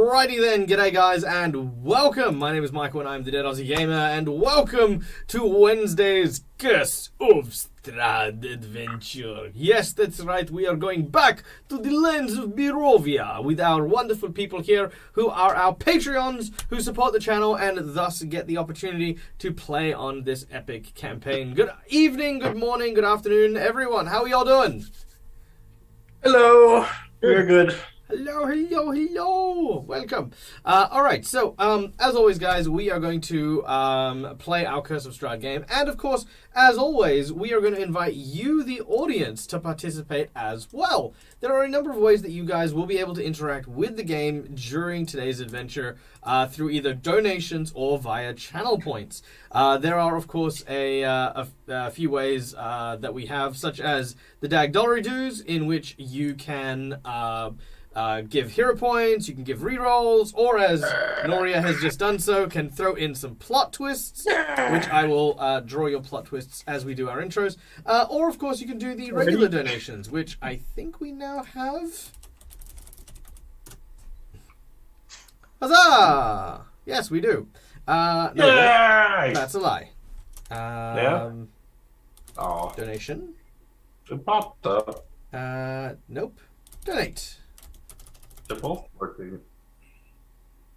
Alrighty then, g'day guys, and welcome. My name is Michael, and I'm the Dead Aussie Gamer, and welcome to Wednesday's Curse of Strahd adventure. Yes, that's right, we are going back to the lands of Barovia with our wonderful people here who are our Patreons who support the channel and thus get the opportunity to play on this epic campaign. Good evening, good morning, good afternoon, everyone. How are y'all doing? Hello. We're good. Hello, hello, hello. Welcome. Alright, so, as always, guys, we are going to play our Curse of Strahd game. And, of course, as always, we are going to invite you, the audience, to participate as well. There are a number of ways that you guys will be able to interact with the game during today's adventure through either donations or via channel points. There are, of course, a few ways that we have, such as the Dag Dollary Dues, in which you can give hero points, you can give rerolls, or as Noria has just done so, can throw in some plot twists, which I will draw your plot twists as we do our intros. Or, of course, you can do the regular donations, which I think we now have. Huzzah! Yes, we do. No, that's a lie. Donation. Nope. Donate. They're both working.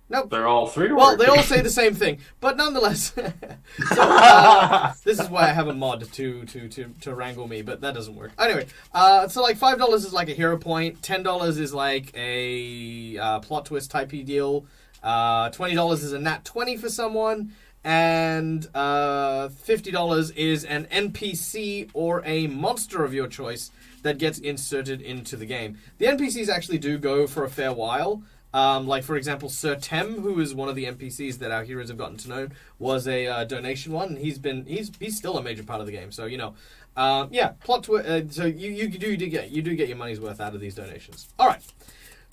Nope. They're all three Well, working. they all say the same thing, but nonetheless. So, this is why I have a mod to wrangle me, but that doesn't work. Anyway, so like $5 is like a hero point, $10 is like a plot twist type deal, $20 is a nat 20 for someone, and $50 is an NPC or a monster of your choice that gets inserted into the game. The NPCs actually do go for a fair while. Like, for example, Sir Tem, who is one of the NPCs that our heroes have gotten to know, was a donation one. And he's still a major part of the game. So, you know, yeah, so you do get your money's worth out of these donations. All right.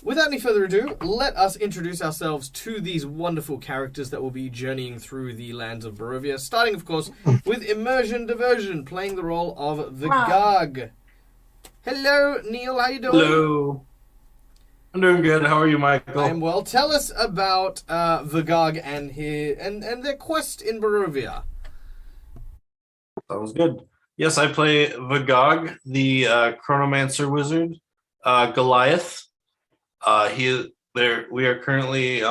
Without any further ado, let us introduce ourselves to these wonderful characters that will be journeying through the lands of Barovia, starting, of course, with Immersion Diversion, playing the role of Vigog. Hello, Neil. How you doing? Hello. I'm doing good. How are you, Michael? I'm well. Tell us about Vigog and their quest in Barovia. That was good. Yes, I play Vigog, the Chronomancer wizard, Goliath. We are currently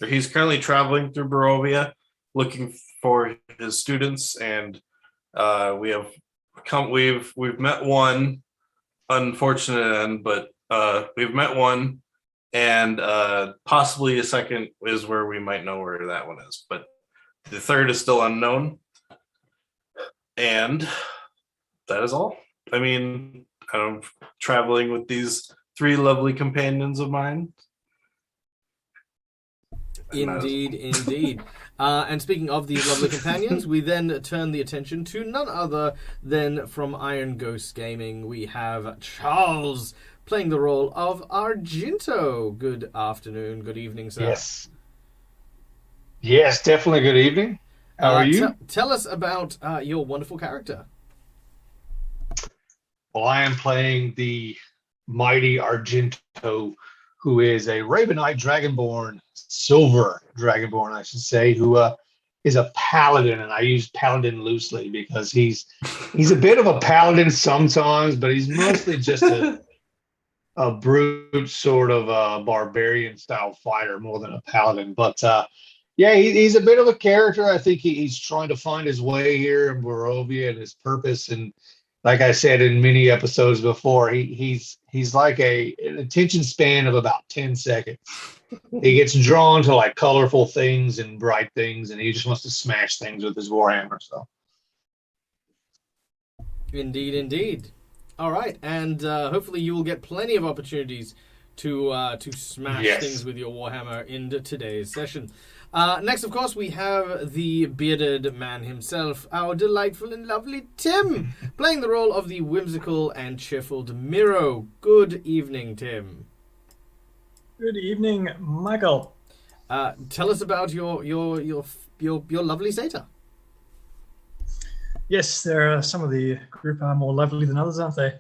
he's currently traveling through Barovia, looking for his students, and we've met one. Unfortunate end, but we've met one, and possibly a second is where we might know where that one is, but the third is still unknown. And that is all. I mean, I'm traveling with these three lovely companions of mine. Indeed, indeed. And speaking of these lovely companions, we then turn the attention to none other than from Iron Ghost Gaming. We have Charles playing the role of Argento. Good afternoon, good evening, sir. Yes, definitely good evening. How are you? Tell us about your wonderful character. Well, I am playing the mighty Argento, who is a Ravenite Dragonborn, Silver Dragonborn, I should say, who is a paladin, and I use paladin loosely because he's a bit of a paladin sometimes, but he's mostly just a brute sort of a barbarian style fighter more than a paladin. But yeah, he's a bit of a character. I think he's trying to find his way here in Barovia and his purpose. And like I said in many episodes before, he's like an attention span of about 10 seconds. He gets drawn to like colorful things and bright things, and he just wants to smash things with his warhammer. So, indeed, indeed. All right, and hopefully you will get plenty of opportunities to smash things with your warhammer in today's session. Next, of course, we have the bearded man himself, our delightful and lovely Tim, playing the role of the whimsical and cheerful Miro. Good evening, Tim. Good evening, Michael. Tell us about your lovely satyr. Yes, some of the group are more lovely than others, aren't they?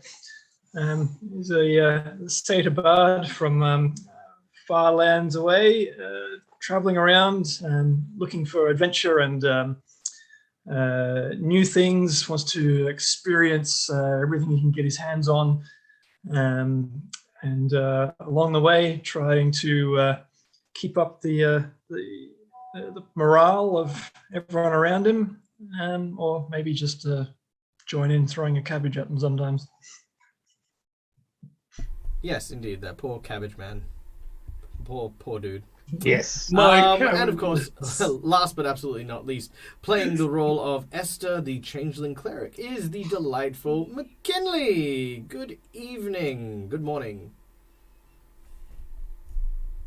He's a satyr bard from far lands away, traveling around and looking for adventure and new things, wants to experience everything he can get his hands on. And along the way, trying to keep up the morale of everyone around him, or maybe just join in throwing a cabbage at them sometimes. Yes, indeed, that poor cabbage man. Poor dude. Yes. And of course, last but absolutely not least, playing the role of Esther, the changeling cleric, is the delightful McKinley. Good evening. Good morning.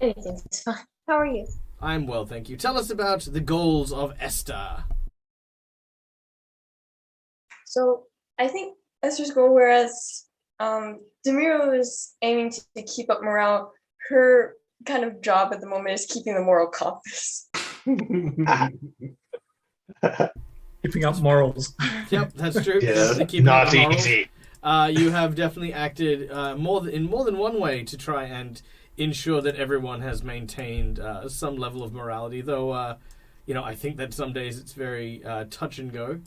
Anything's fine. How are you? I'm well, thank you. Tell us about the goals of Esther. So I think Esther's goal, whereas Demiro is aiming to keep up morale, her kind of job at the moment is keeping the moral compass. Keeping up morals. Yep, that's true. Yeah, Definitely keeping not up the morals. easy. You have definitely acted in more than one way to try and ensure that everyone has maintained some level of morality. Though, I think that some days it's very touch and go.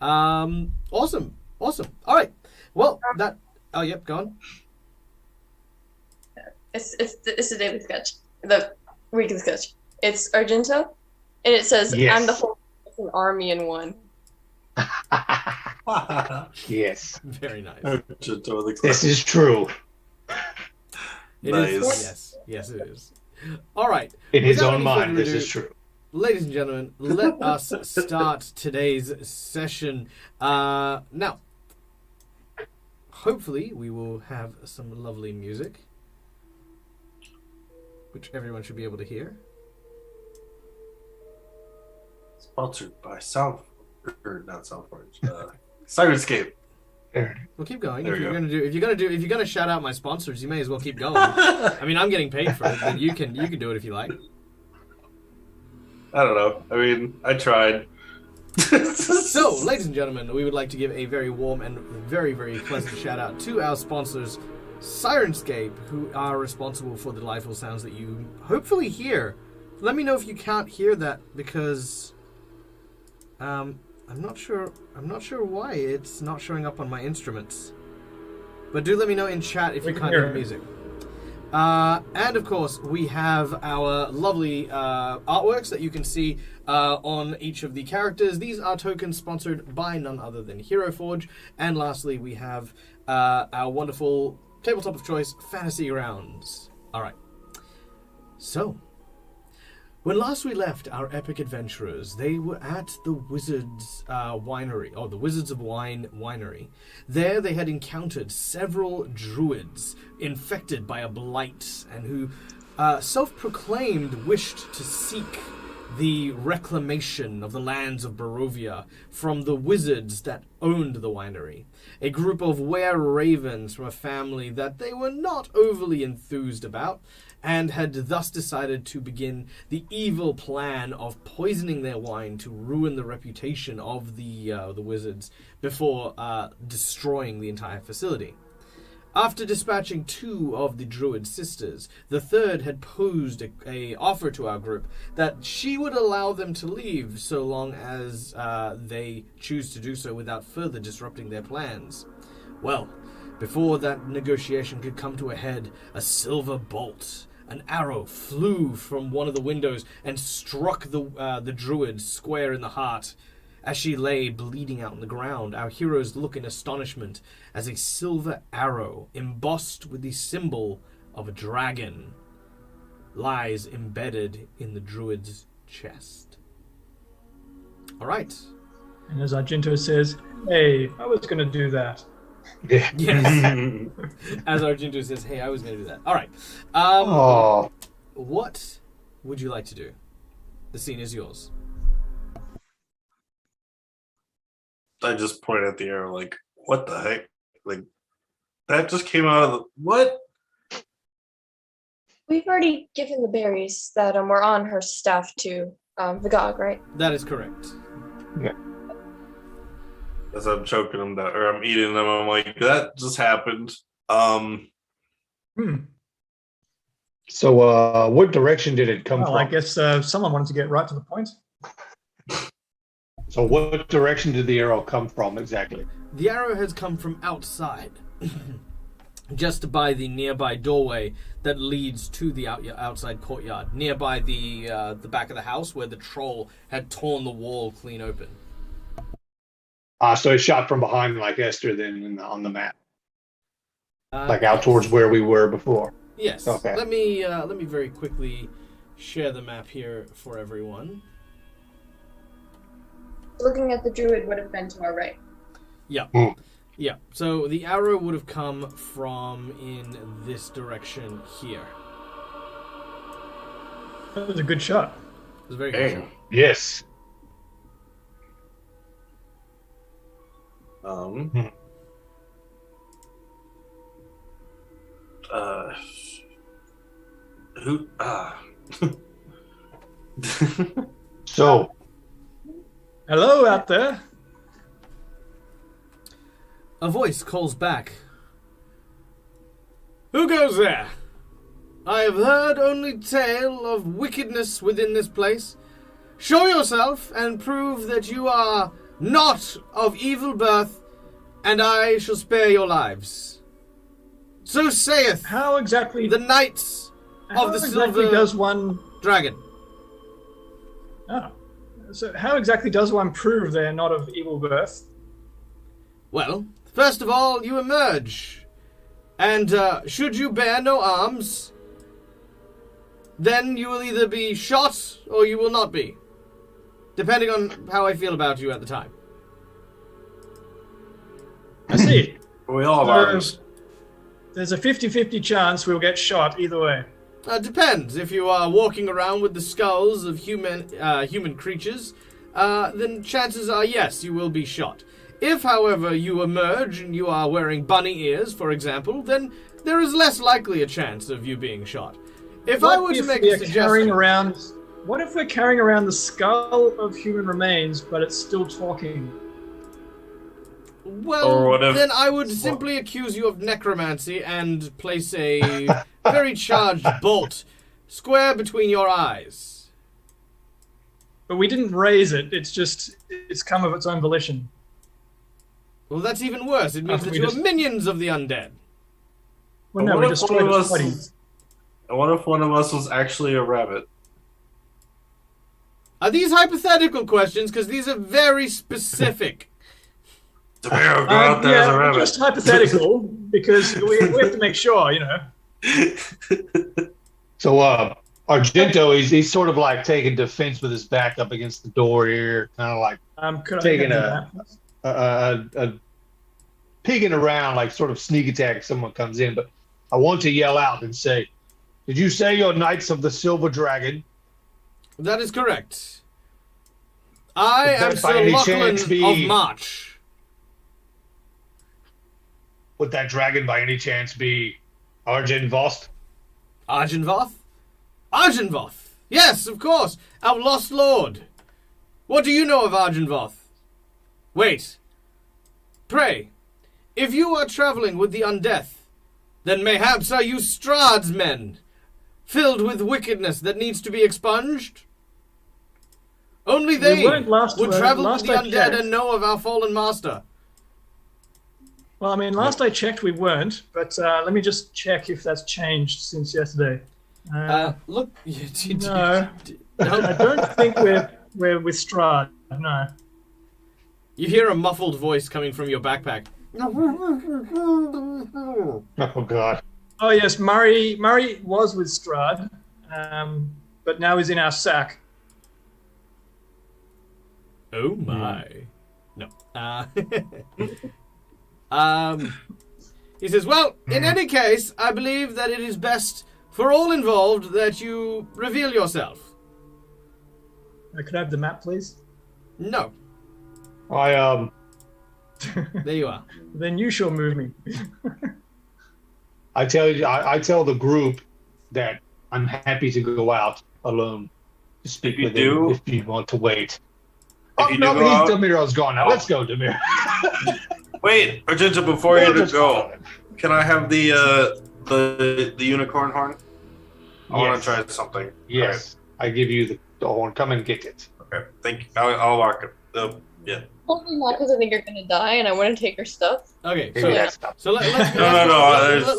Awesome. All right. Well, that. Oh, yep. Go on. It's a daily sketch, the weekly sketch. It's Argento, and it says, Yes. "I'm the whole an army in one." Yes. Very nice. This is true. It Nice. is. Yes, it is. All right. In his Without own any mind, further this ado, is true. Ladies and gentlemen, let us start today's session. Now, hopefully we will have some lovely music, which everyone should be able to hear. Sponsored by Sirenscape. There. We'll keep going. There If we you're gonna shout out my sponsors, you may as well keep going. I mean, I'm getting paid for it, but you can do it if you like. I don't know. I mean, I tried. So, ladies and gentlemen, we would like to give a very warm and very, very pleasant shout out to our sponsors, Sirenscape, who are responsible for the delightful sounds that you hopefully hear. Let me know if you can't hear that, because I'm not sure why it's not showing up on my instruments. But do let me know in chat if you can't hear the music. And of course, we have our lovely artworks that you can see on each of the characters. These are tokens sponsored by none other than Hero Forge. And lastly, we have our wonderful tabletop of choice, Fantasy Grounds. All right. So, when last we left our epic adventurers, they were at the Wizards Winery, or the Wizards of Wine Winery. There they had encountered several druids infected by a blight, and who self-proclaimed wished to seek the reclamation of the lands of Barovia from the wizards that owned the winery. A group of were-ravens from a family that they were not overly enthused about, and had thus decided to begin the evil plan of poisoning their wine to ruin the reputation of the wizards before destroying the entire facility. After dispatching 2 of the druid sisters, the third had posed a offer to our group that she would allow them to leave so long as they choose to do so without further disrupting their plans. Well, before that negotiation could come to a head, a silver bolt, an arrow, flew from one of the windows and struck the druid square in the heart. As she lay bleeding out on the ground, our heroes look in astonishment as a silver arrow, embossed with the symbol of a dragon, lies embedded in the druid's chest. All right. And as Argento says, "Hey, I was going to do that." Yeah. Yes. As Argento says, "Hey, I was going to do that." All right. Oh. What would you like to do? The scene is yours. I just point at the arrow like, what the heck? Like, that just came out of the... What? We've already given the berries that were on her staff to Vigog, right? That is correct. As I'm choking them down, or I'm eating them, I'm like, that just happened. So, what direction did it come Well, from? I guess someone wanted to get right to the point. So, what direction did the arrow come from exactly? The arrow has come from outside, just by the nearby doorway that leads to the outside courtyard, nearby the back of the house where the troll had torn the wall clean open. So it shot from behind like Esther then on the map, like out Yes. towards where we were before. Yes. Okay. Let me very quickly share the map here for everyone. Looking at the druid would have been to our right. Yeah. Hmm. Yeah. So the arrow would have come from in this direction here. That was a good shot. It was a very good Hey. shot. Yes. Um. Who? So, Hello out there. A voice calls back. Who goes there? I have heard only tale of wickedness within this place. Show yourself and prove that you are not of evil birth, and I shall spare your lives. So saith How exactly? the knights How of the exactly silver does one? dragon. Oh, so how exactly does one prove they're not of evil birth? Well, first of all, you emerge. And should you bear no arms, then you will either be shot or you will not be. Depending on how I feel about you at the time. I see. we all have arms. There's a 50-50 chance we'll get shot either way. Depends. If you are walking around with the skulls of human creatures, then chances are, yes, you will be shot. If, however, you emerge and you are wearing bunny ears, for example, then there is less likely a chance of you being shot. If I were to make a suggestion... What if we're carrying around the skull of human remains, but it's still talking? Or Well, what if- then I would simply accuse you of necromancy and place a very charged bolt square between your eyes. But we didn't raise it. It's come of its own volition. Well, that's even worse. It means After that we you just- are minions of the undead. Well, But no, what we if destroyed one of its us- body. And what if one of us was actually a rabbit? Are these hypothetical questions? Because these are very specific. Demiro, go out there as a Yeah, rabbit. just hypothetical, because we have to make sure, you know. so Argento, he's sort of like taking defense with his back up against the door here, kind of like Could I Taking have a peeking around, like sort of sneak attack if someone comes in. But I want to yell out and say, "Did you say you're Knights of the Silver Dragon?" That is correct. I Would am that by Sir any Lachlan chance be- of March. Would that dragon by any chance be Arjen Vost? Argenvoth? Argenvoth! Yes, of course! Our lost lord! What do you know of Argenvoth? Wait. Pray, if you are traveling with the undeath, then mayhaps are you Strahd's men, filled with wickedness that needs to be expunged? Only they weren't last would time- travel with last the I undead checked. and know of our fallen master. Well, I mean, last I checked, we weren't, but let me just check if that's changed since yesterday. Look, No. I don't think we're with Strahd. No. You hear a muffled voice coming from your backpack. Oh God! Oh yes, Murray was with Strahd, but now he's in our sack. Oh my. No. He says, well, in any case, I believe that it is best for all involved that you reveal yourself. Could I have the map, please? No. I There you are. Then you shall move me. I tell the group that I'm happy to go out alone to speak If you with do- him if you want to wait. If Oh you no, do go out- Demiro's gone now. Let's go, Demir. Wait, Argento, before you go, can I have the unicorn horn? I want Yes. to try something. Yes. I give you the horn. Come and get it. Okay. Thank you. I'll walk it. Yeah. Probably not because I think you're gonna die and I want to take her stuff. Okay, Maybe so that's not.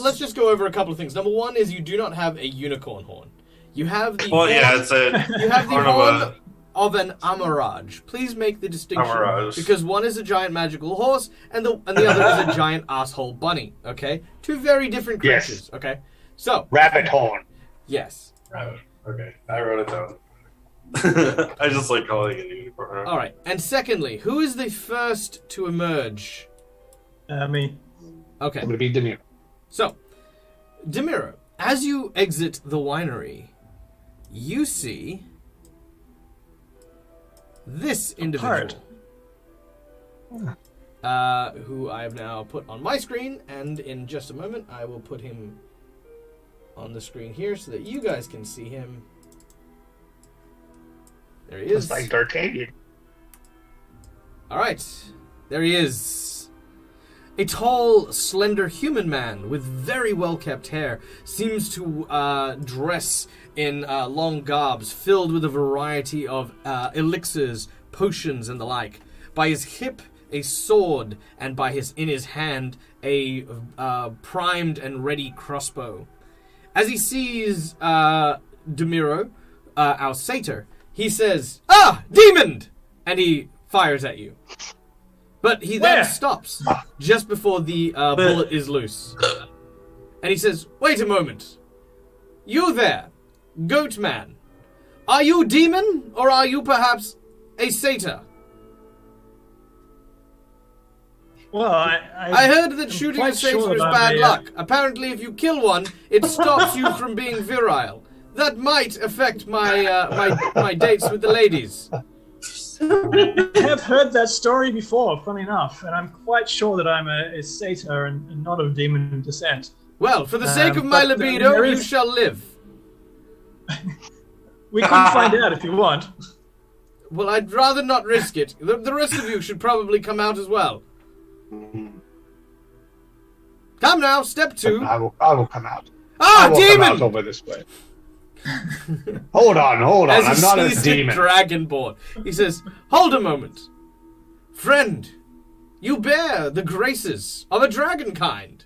let's just go over a couple of things. Number one is you do not have a unicorn horn. You have the Well, horn, yeah, it's a you have the horn horn of of an amaraj. Please make the distinction Amaraj. because one is a giant magical horse and the other is a giant asshole bunny. Okay, two very different Yes. creatures. Okay, so Rabbit horn. yes. Rabbit. Okay, I wrote it down. I just like calling it a unicorn. All right, and secondly, who is the first to emerge? Me. Okay. I'm gonna be Demir. So, Demiro, as you exit the winery, you see this individual, who I have now put on my screen, and in just a moment I will put him on the screen here so that you guys can see him. There he is. It's like D'Artagnan. All right, there he is. A tall, slender human man with very well-kept hair seems to dress in long garbs filled with a variety of elixirs, potions, and the like. By his hip, a sword, and in his hand, a primed and ready crossbow. As he sees Demiro, our satyr, he says, "Ah, demon!" and he fires at you. But he then Where? stops just before the bullet is loose. And he says, "Wait a moment. You there, goat man. Are you demon, or are you perhaps a satyr? Well, I heard that shooting a quite satyr sure is about bad the, luck. Apparently, if you kill one, it stops you from being virile. That might affect my dates with the ladies." I have heard that story before, funny enough, and I'm quite sure that I'm a satyr and not of demon descent. Well, for the sake of my but libido, there you is- shall live. We can find out if you want. Well, I'd rather not risk it. The rest of you should probably come out as well. Come now, step two. I will come out. Ah, I will come out demon! over this way. Hold on. As he I'm not a sees the demon. dragonborn, he says, "Hold a moment. Friend, you bear the graces of a dragon kind.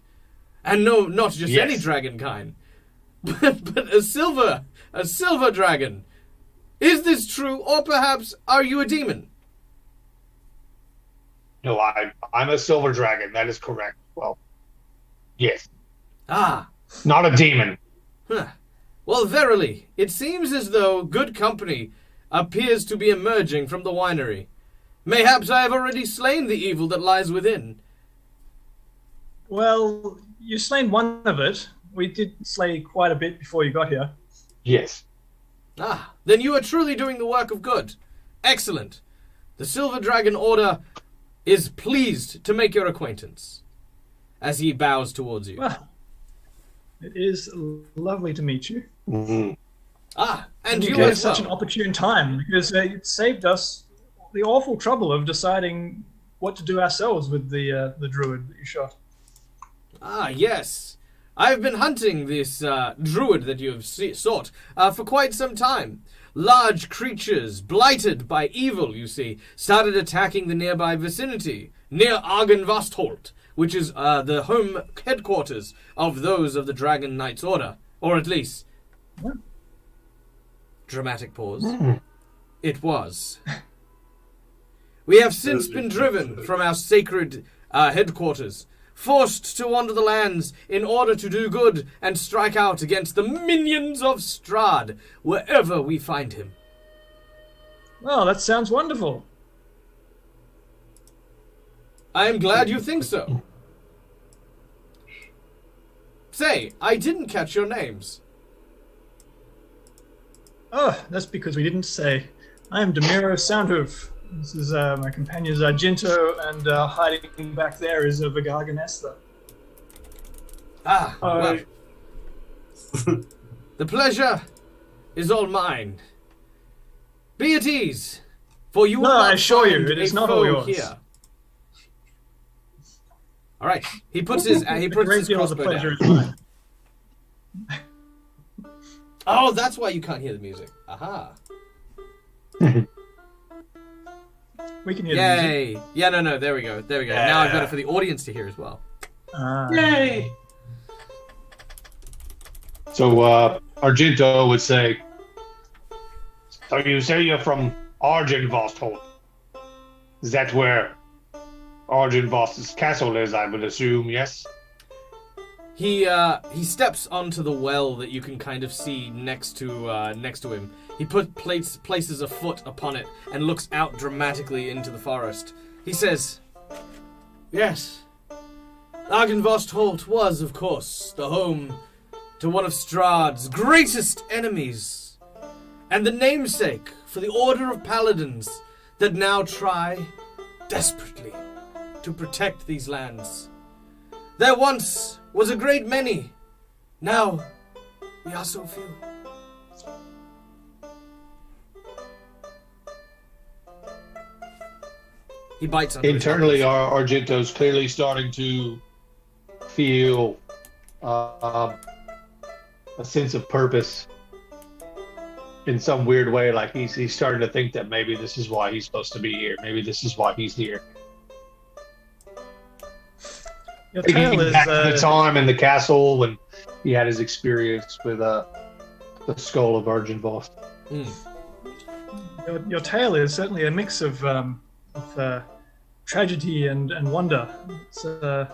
And no, not just Yes. any dragon kind, but a silver dragon. Is this true, or perhaps are you a demon?" No, I'm a silver dragon. That is correct. Well, yes. Ah, Not a demon. huh. Well, verily, it seems as though good company appears to be emerging from the winery. Mayhaps I have already slain the evil that lies within. Well, you slain one of it. We did slay quite a bit before you got here. Yes. Ah, then you are truly doing the work of good. Excellent. The Silver Dragon Order is pleased to make your acquaintance. As he bows towards you. Well, it is lovely to meet you. Mhm. Ah, and you you gave as such an well. opportune time because it saved us the awful trouble of deciding what to do ourselves with the druid that you shot. Ah, yes. I've been hunting this druid that you have sought for quite some time. Large creatures, blighted by evil, you see, started attacking the nearby vicinity, near Argenvastholt, which is the home headquarters of those of the Dragon Knights Order. Or at least... What? Dramatic pause. It was. We have since been driven from our sacred headquarters, forced to wander the lands in order to do good and strike out against the minions of Strahd, wherever we find him. Well, that sounds wonderful. I am glad you think so. Say, I didn't catch your names. Oh, that's because we didn't say. I am Demiro Soundhoof. This is my companions Argento, and hiding back there is Vigarganesta. Ah, well. The pleasure is all mine. Be at ease, for you will No, not I assure you, find it is a not all foe yours. here. All right, he puts his A great deal of the crossbow pleasure down. is mine. Oh, that's why you can't hear the music. Aha. We can hear the music. Yay. Yeah, no, there we go. Now I've got it for the audience to hear as well. Yay! So Argento would say, "So you say you're from Argynvostholt? Is that where Argynvost's castle is? I would assume, yes." He steps onto the well that you can kind of see next to him. He places a foot upon it and looks out dramatically into the forest. He says, "Yes, Argynvostholt was, of course, the home to one of Strahd's greatest enemies, and the namesake for the Order of Paladins that now try desperately to protect these lands. There once was a great many. Now we are so few." He bites on Internally, Argento's clearly starting to feel a sense of purpose in some weird way. Like he's starting to think that maybe this is why he's supposed to be here. Maybe this is why he's here. Your Thinking tail is back to the time in the castle when he had his experience with the skull of Argynvost. your tale is certainly a mix of tragedy and wonder. It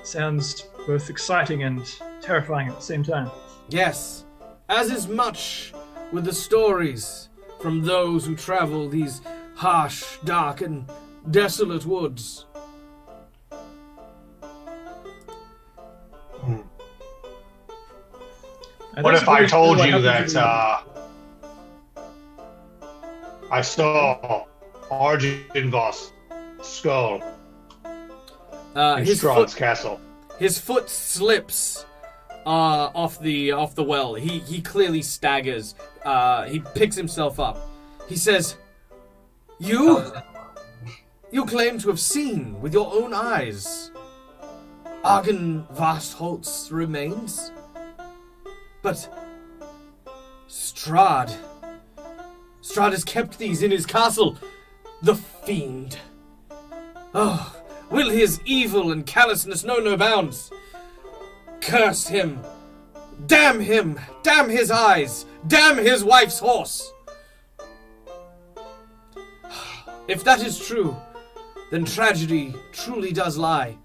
sounds both exciting and terrifying at the same time. Yes, as is much with the stories from those who travel these harsh, dark, and desolate woods. What if I told you that I saw Argynvost's skull in Strahd's castle? His foot slips off the well. He clearly staggers. He picks himself up. He says, You claim to have seen with your own eyes Argynvostholt's remains? But Strahd has kept these in his castle. The fiend. Oh, will his evil and callousness know no bounds? Curse him! Damn him! Damn his eyes! Damn his wife's horse! If that is true, then tragedy truly does lie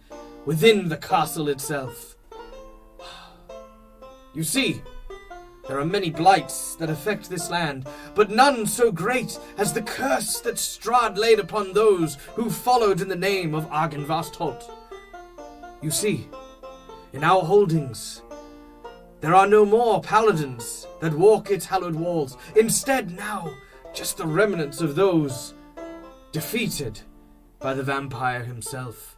within the castle itself. You see, there are many blights that affect this land, but none so great as the curse that Strahd laid upon those who followed in the name of Argynvostholt. You see, in our holdings, there are no more paladins that walk its hallowed walls. Instead, now, just the remnants of those defeated by the vampire himself.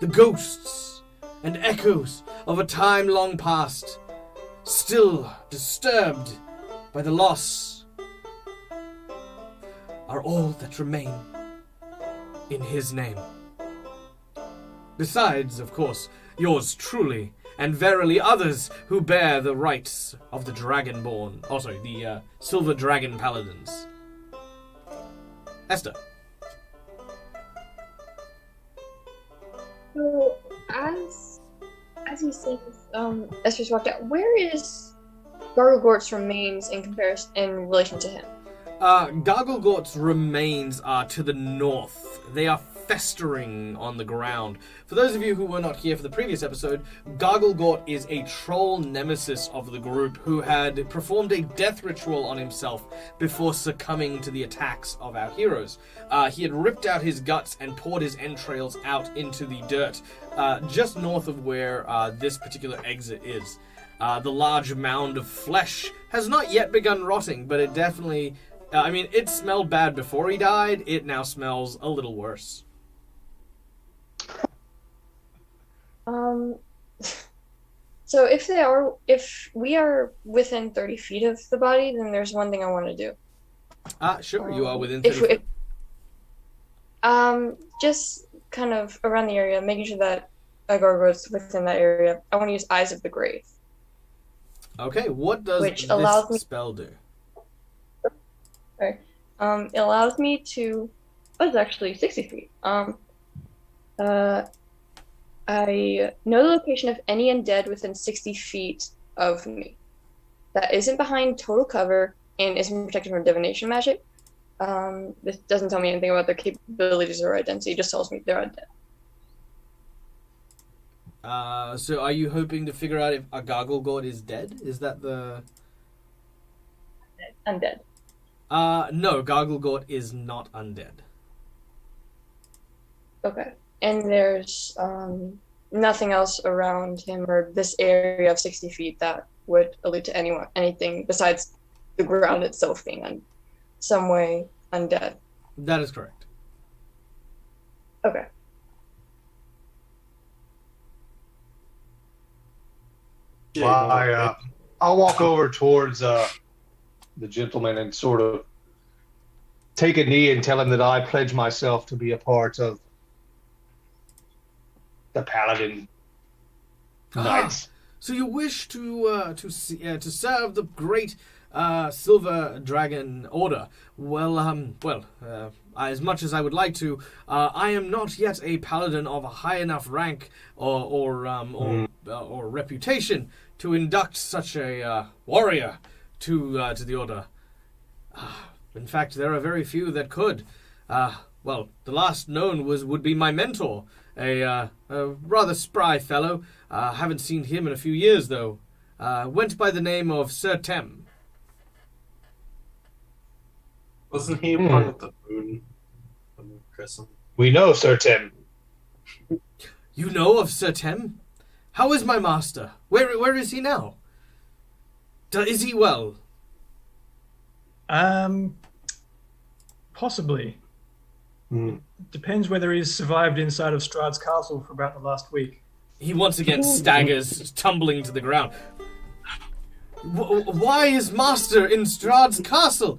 The ghosts and echoes of a time long past, still disturbed by the loss, are all that remain in his name. Besides, of course, yours truly, and verily others who bear the rights of the Dragonborn, the Silver Dragon Paladins. Esther. So, as you say this, Esther's walked out. Where is Gargogort's remains in relation to him? Gargogort's remains are to the north. They are festering on the ground. For those of you who were not here for the previous episode, Gargogort is a troll nemesis of the group who had performed a death ritual on himself before succumbing to the attacks of our heroes. He had ripped out his guts and poured his entrails out into the dirt, just north of where this particular exit is. The large mound of flesh has not yet begun rotting, but it definitely... it smelled bad before he died. It now smells a little worse. So if we are within 30 feet of the body, then there's one thing I want to do. Sure, you are within 30 feet. Just kind of around the area, making sure that Gargoyle's within that area. I want to use Eyes of the Grave. Okay, what does Which this allows me- spell do? It allows me to. Oh, it's actually 60 feet. I know the location of any undead within 60 feet of me. That isn't behind total cover and isn't protected from divination magic. This doesn't tell me anything about their capabilities or identity. It just tells me they're undead. So are you hoping to figure out if a Gargle God is dead? Is that the... Undead. No, Gargle God is not undead. Okay. And there's nothing else around him or this area of 60 feet that would allude to anything besides the ground itself being some way undead. That is correct. Okay. I'll walk over towards the gentleman and sort of take a knee and tell him that I pledge myself to be a part of the Paladin Knights. So you wish to serve the great Silver Dragon Order? Well, as much as I would like to, I am not yet a paladin of a high enough rank or reputation to induct such a warrior to the order. In fact, there are very few that could. The last known would be my mentor, a rather spry fellow. Haven't seen him in a few years, though. Went by the name of Sir Tem. Wasn't he part of the moon crescent? We know Sir Tim. You know of Sir Tem? How is my master? Where is he now? Is he well? Possibly. Depends whether he's survived inside of Strahd's castle for about the last week. He once again staggers, tumbling to the ground. Why is master in Strahd's castle?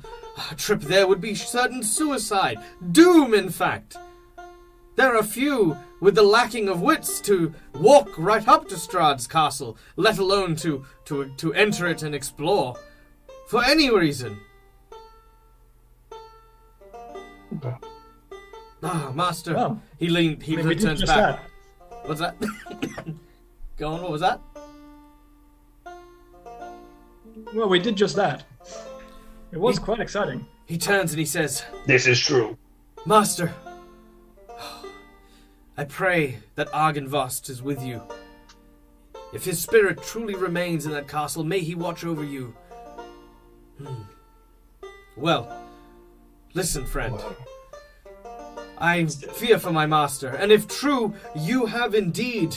A trip there would be certain suicide. Doom, in fact. There are few with the lacking of wits to walk right up to Strahd's castle, let alone to enter it and explore. For any reason. Master. Well, He we did turns just back. that. What's that? Go on, what was that? Well, we did just that. It was quite exciting. He turns and he says, This is true. Master, I pray that Argynvost is with you. If his spirit truly remains in that castle, may he watch over you. Well, listen, friend. I fear for my master, and if true, you have indeed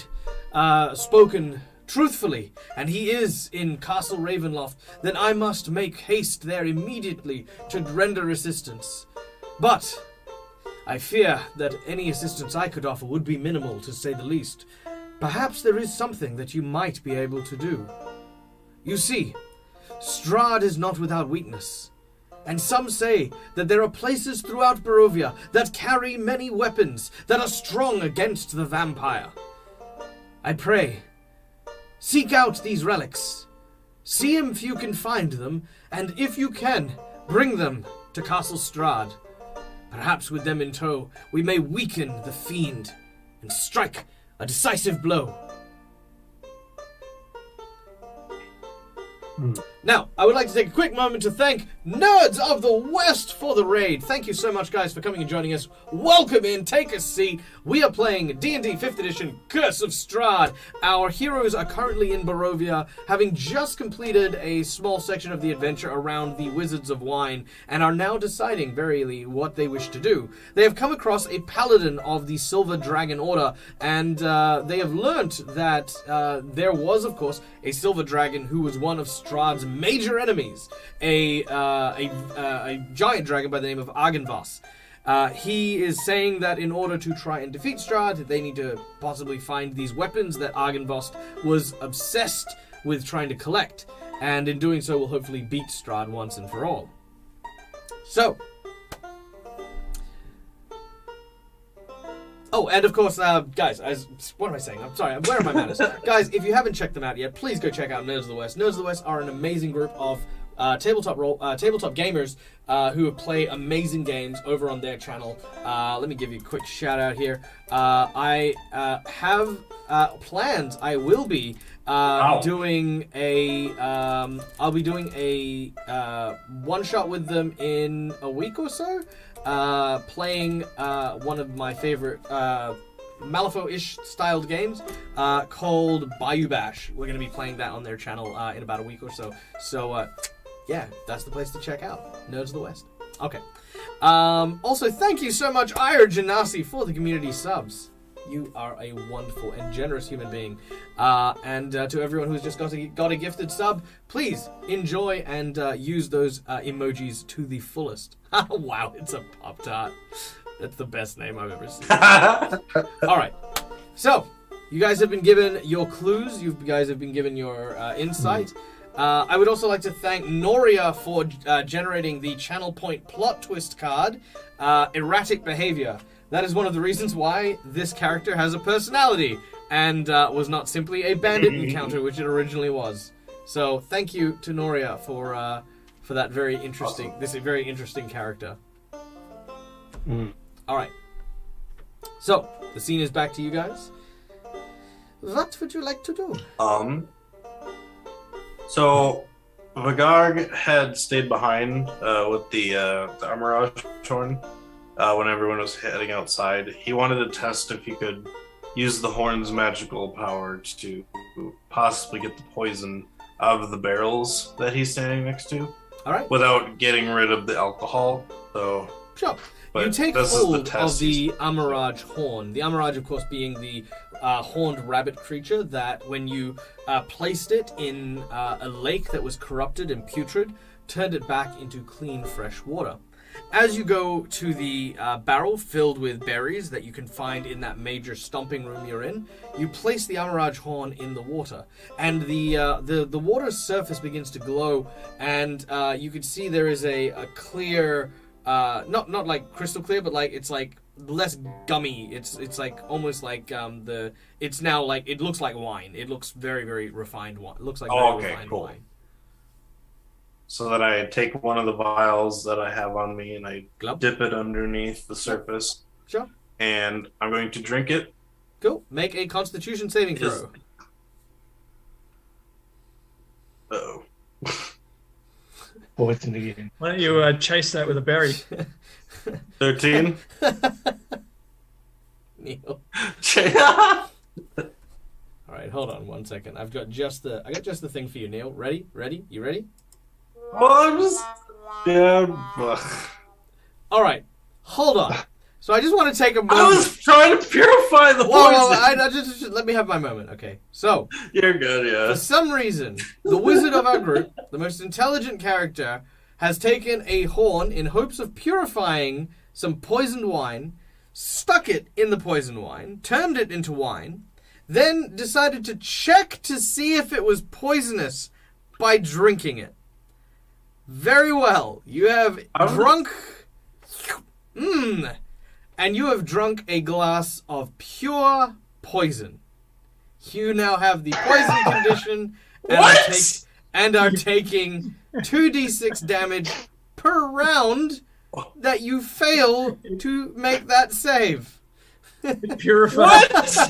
spoken truthfully, and he is in Castle Ravenloft, then I must make haste there immediately to render assistance. But I fear that any assistance I could offer would be minimal, to say the least. Perhaps there is something that you might be able to do. You see, Strahd is not without weakness. And some say that there are places throughout Barovia that carry many weapons that are strong against the vampire. I pray, seek out these relics. See if you can find them, and if you can, bring them to Castle Strahd. Perhaps with them in tow, we may weaken the fiend and strike a decisive blow. Now, I would like to take a quick moment to thank Nerds of the West for the raid. Thank you so much, guys, for coming and joining us. Welcome in, take a seat. We are playing D&D 5th Edition, Curse of Strahd. Our heroes are currently in Barovia, having just completed a small section of the adventure around the Wizards of Wine, and are now deciding verily what they wish to do. They have come across a paladin of the Silver Dragon Order, and they have learnt that there was, of course, a Silver Dragon who was one of Strahd's major enemies, a giant dragon by the name of Argynvost. He is saying that in order to try and defeat Strahd, they need to possibly find these weapons that Argynvost was obsessed with trying to collect, and in doing so will hopefully beat Strahd once and for all. So, Oh, and of course, guys, what am I saying? I'm sorry, where are my manners? Guys, if you haven't checked them out yet, please go check out Nerds of the West. Nerds of the West are an amazing group of tabletop gamers who play amazing games over on their channel. Let me give you a quick shout out here. I have plans. I will be doing a I'll be doing a one shot with them in a week or so. Playing one of my favorite Malifaux-ish styled games called Bayou Bash. We're going to be playing that on their channel in about a week or so. So, yeah, that's the place to check out. Nerds of the West. Okay. Also, thank you so much, Ira Janasi, for the community subs. You are a wonderful and generous human being. And to everyone who's just got a gifted sub, please enjoy and use those emojis to the fullest. Wow, it's a Pop-Tart. That's the best name I've ever seen. All right. So, you guys have been given your clues. You guys have been given your insight. I would also like to thank Noria for generating the Channel Point plot twist card, Erratic Behavior. That is one of the reasons why this character has a personality and was not simply a bandit encounter, which it originally was. So thank you to Noria for that very interesting, very interesting character. All right. So the scene is back to you guys. What would you like to do? So Vagarg had stayed behind with the Amaraj horn. When everyone was heading outside, he wanted to test if he could use the horn's magical power to possibly get the poison out of the barrels that he's standing next to. All right. Without getting rid of the alcohol. So sure. You take hold of the Amaraj horn. The Amaraj, of course, being the horned rabbit creature that, when you placed it in a lake that was corrupted and putrid, turned it back into clean, fresh water. As you go to the barrel filled with berries that you can find in that major stomping room you're in, you place the Amaraj horn in the water, and the water's surface begins to glow, and you can see there is a clear, not like crystal clear, but like it's like less gummy. It's like almost like it's now like it looks like wine. It looks very, very refined wine. It looks like refined wine. So that I take one of the vials that I have on me and I dip it underneath the surface. Sure. And I'm going to drink it. Cool. Make a Constitution saving throw. Uh-oh. Poison again. Why don't you chase that with a berry? 13. Neil. All right, hold on 1 second. I got just the thing for you, Neil. Ready? You ready? Well, I'm just... Yeah. All right, hold on. So I just want to take a moment. I was trying to purify the poison. Whoa, just let me have my moment, okay? So... You're good, yeah. For some reason, the wizard of our group, the most intelligent character, has taken a horn in hopes of purifying some poisoned wine, stuck it in the poisoned wine, turned it into wine, then decided to check to see if it was poisonous by drinking it. Very well. You have drunk... And you have drunk a glass of pure poison. You now have the poison condition and are taking 2d6 damage per round that you fail to make that save. Purify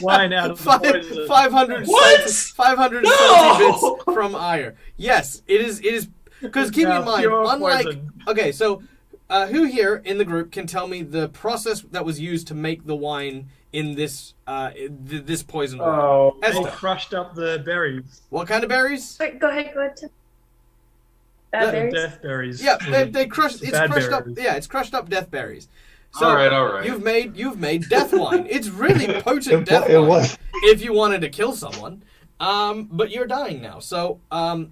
wine out of poison. 570 bits from Ire. Yes, it is because keep in mind, unlike poison. Okay, so who here in the group can tell me the process that was used to make the wine in this this poison wine? They crushed up the berries. What kind of berries? Wait, go ahead. Bad berries? Death berries. Yeah, they crushed. It's crushed up. Yeah, it's crushed up death berries. So all right. You've made death wine. It's really potent death wine. If you wanted to kill someone, but you're dying now. So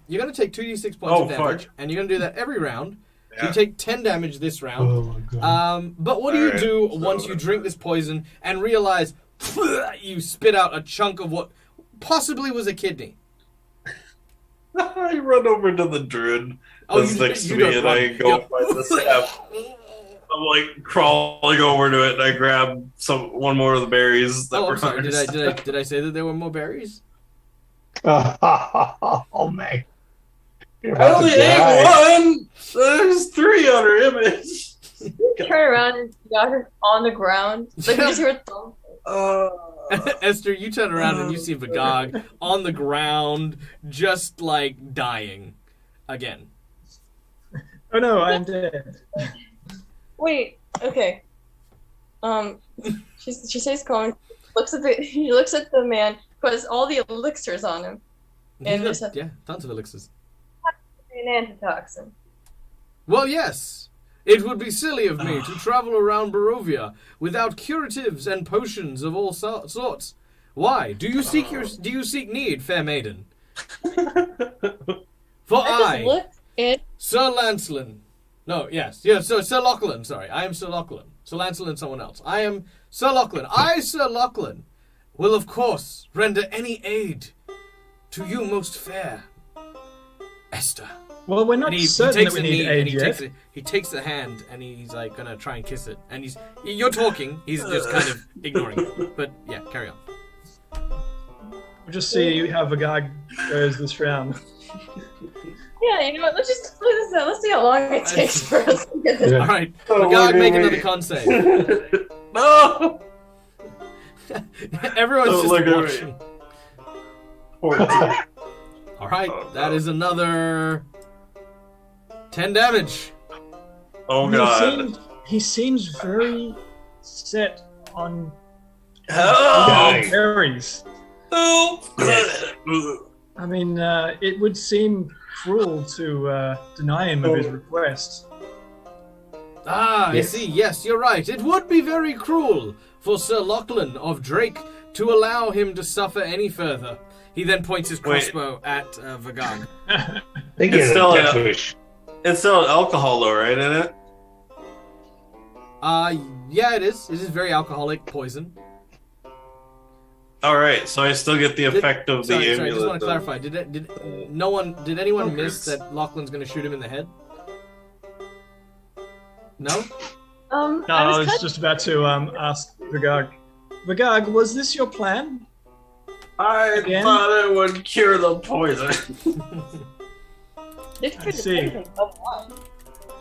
you're gonna take 2d6 points of damage, and you're gonna do that every round. Yeah. So you take 10 damage this round. Oh my God. But what do you do once you drink this poison and realize you spit out a chunk of what possibly was a kidney? I run over to the druid that's next to me and I go find the staff. I'm like crawling over to it, and I grab one more of the berries. That Oh, were I'm sorry. ours. Did I say that there were more berries? Oh man. You're I about to only die. ate one. There's 3 on her image. Turn around and got her on the ground. Like you just heard thump. Esther, you turn around and you see Vagog on the ground, just like dying again. Oh no, I'm dead. Wait. Okay. She stays calm. He looks at the man who has all the elixirs on him. And there's Yeah, tons of elixirs. an antitoxin. Well, yes. It would be silly of me to travel around Barovia without curatives and potions of all sorts. Why? Do you seek need, fair maiden? For I just look and Sir Lancelin. No, yes, Sir Lachlan, sorry. I am Sir Lachlan. Sir Lancelin, someone else. I am Sir Lachlan. I, Sir Lachlan, will of course render any aid to you most fair, Esther. Well, we're not And he certain takes that we the need knee and aid he yet. takes the hand and he's like gonna try and kiss it. And you're talking. He's just kind of ignoring it. But yeah, carry on. We'll just see how Vagag goes this round. yeah, you know what? Let's just play this out. Let's see how long it takes for us to get this. Yeah. All right, Oh, Vagog, look make at another me. con save. No. Everyone's Oh, just look at watching. 14. All right, Oh, that no. is another 10 damage. Oh He god. he seems very set on Help! berries. Help! I mean, it would seem cruel to deny him of his request. Ah, Yes. I see. Yes, you're right. It would be very cruel for Sir Lachlan of Drake to allow him to suffer any further. He then points his Wait. crossbow at Vagog. Think It's it's still still a- It's still alcohol though, right, in it? Yeah, it is. It is very alcoholic poison. Alright, so I still get the effect of the Sorry, I amulet. just want to then. clarify. Did anyone miss that Lachlan's going to shoot him in the head? No? No, I I was was kind just about to ask Vagag. Vagag, was this your plan? I Again? thought it would cure the poison. of I see.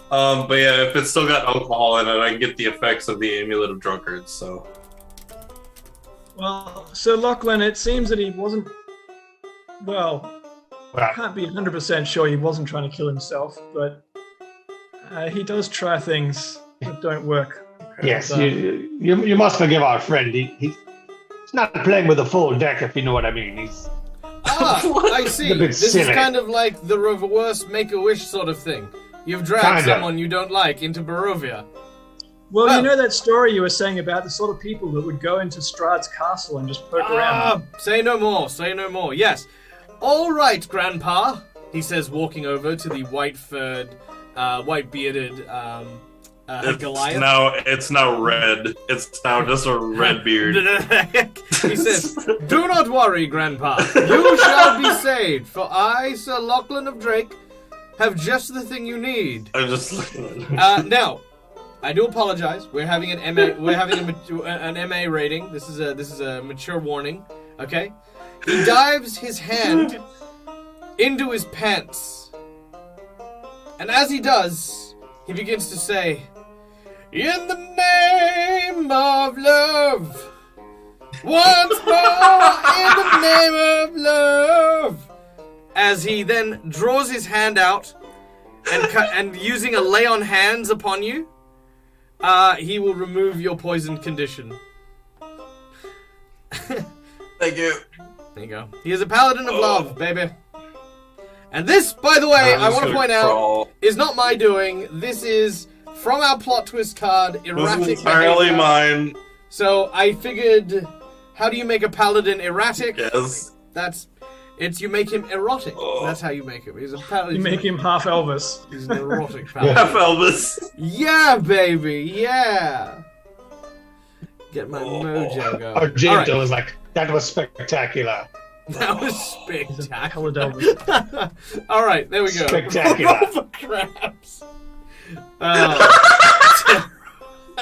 But yeah, if it's still got alcohol in it, I get the effects of the amulet of drunkards. So Well, Sir Lachlan, it seems that he wasn't. Well, I can't be 100% sure he wasn't trying to kill himself, but he does try things that don't work. Yes, And, you must forgive our friend. He's not playing with a full deck, if you know what I mean. He's I see. A bit This is silly. kind of like the reverse Make-A-Wish sort of thing. You've dragged Kinda. someone you don't like into Barovia. well, Well- you know that story you were saying about the sort of people that would go into Strahd's castle and just poke around. Say no more, say no more. Yes. All right, Grandpa, he says, walking over to the white-furred, white-bearded Goliath. it's now red. It's now just a red beard. He says, "Do not worry, Grandpa. You shall be saved, for I, Sir Lachlan of Drake, have just the thing you need." I'm just Now, I do apologize. We're having an MA. We're having an MA rating. This is a mature warning. Okay. He dives his hand into his pants, and as he does, he begins to say, "In the name of love, once more in the name of love." As he then draws his hand out and using a lay on hands upon you, he will remove your poisoned condition. Thank you. There you go. He is a paladin of love, baby. And this, by the way, I want to point out, is not my doing. This is from our plot twist card, This erratic is entirely behavior. mine. So I figured, how do you make a paladin erratic? Yes. You make him erotic. Oh. That's how you make him. He's a paladin. You make him half Elvis. He's an erotic paladin. Half Elvis. Yeah, baby. Yeah. Get my mojo going. Argento All right. was like, that was spectacular. That was He's a spectacular. pallid Elvis. All right, there we go. Spectacular. Roll for craps.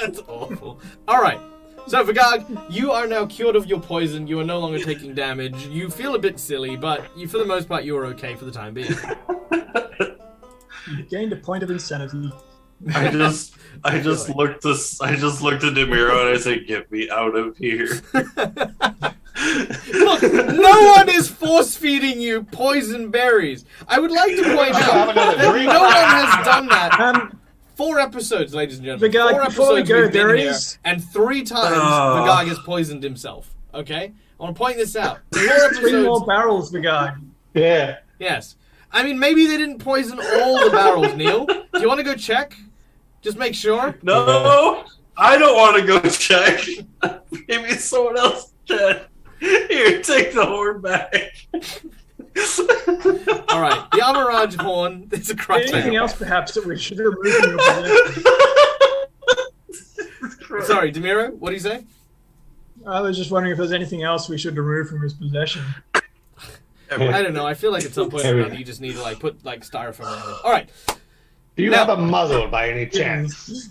That's awful. All right. So, Vagag, you are now cured of your poison. You are no longer taking damage. You feel a bit silly, but for the most part, you are okay for the time being. You gained a point of insanity. I just looked at Demiro and I said, "Get me out of here." Look, no one is force feeding you poison berries. I would like to point out that no one has done that. 4 episodes, ladies and gentlemen. Vagag, 4 before we episodes go, we've been there here, is- and 3 times Vagag has poisoned himself. Okay, I want to point this out. 4 episodes. 3 more barrels, Vagag. Yeah. Yes. I mean, maybe they didn't poison all the barrels, Neil. Do you want to go check? Just make sure. No, I don't want to go check. Maybe someone else can. Here, take the horn back. All right, the Amaraj horn. It's a crutch. Anything else, perhaps, that we should remove from your possession? Sorry, Demiro, what do you say? I was just wondering if there's anything else we should remove from his possession. I don't know. I feel like at some point or another you just need to put styrofoam around it. All right. Do you Now- have a muzzle by any chance?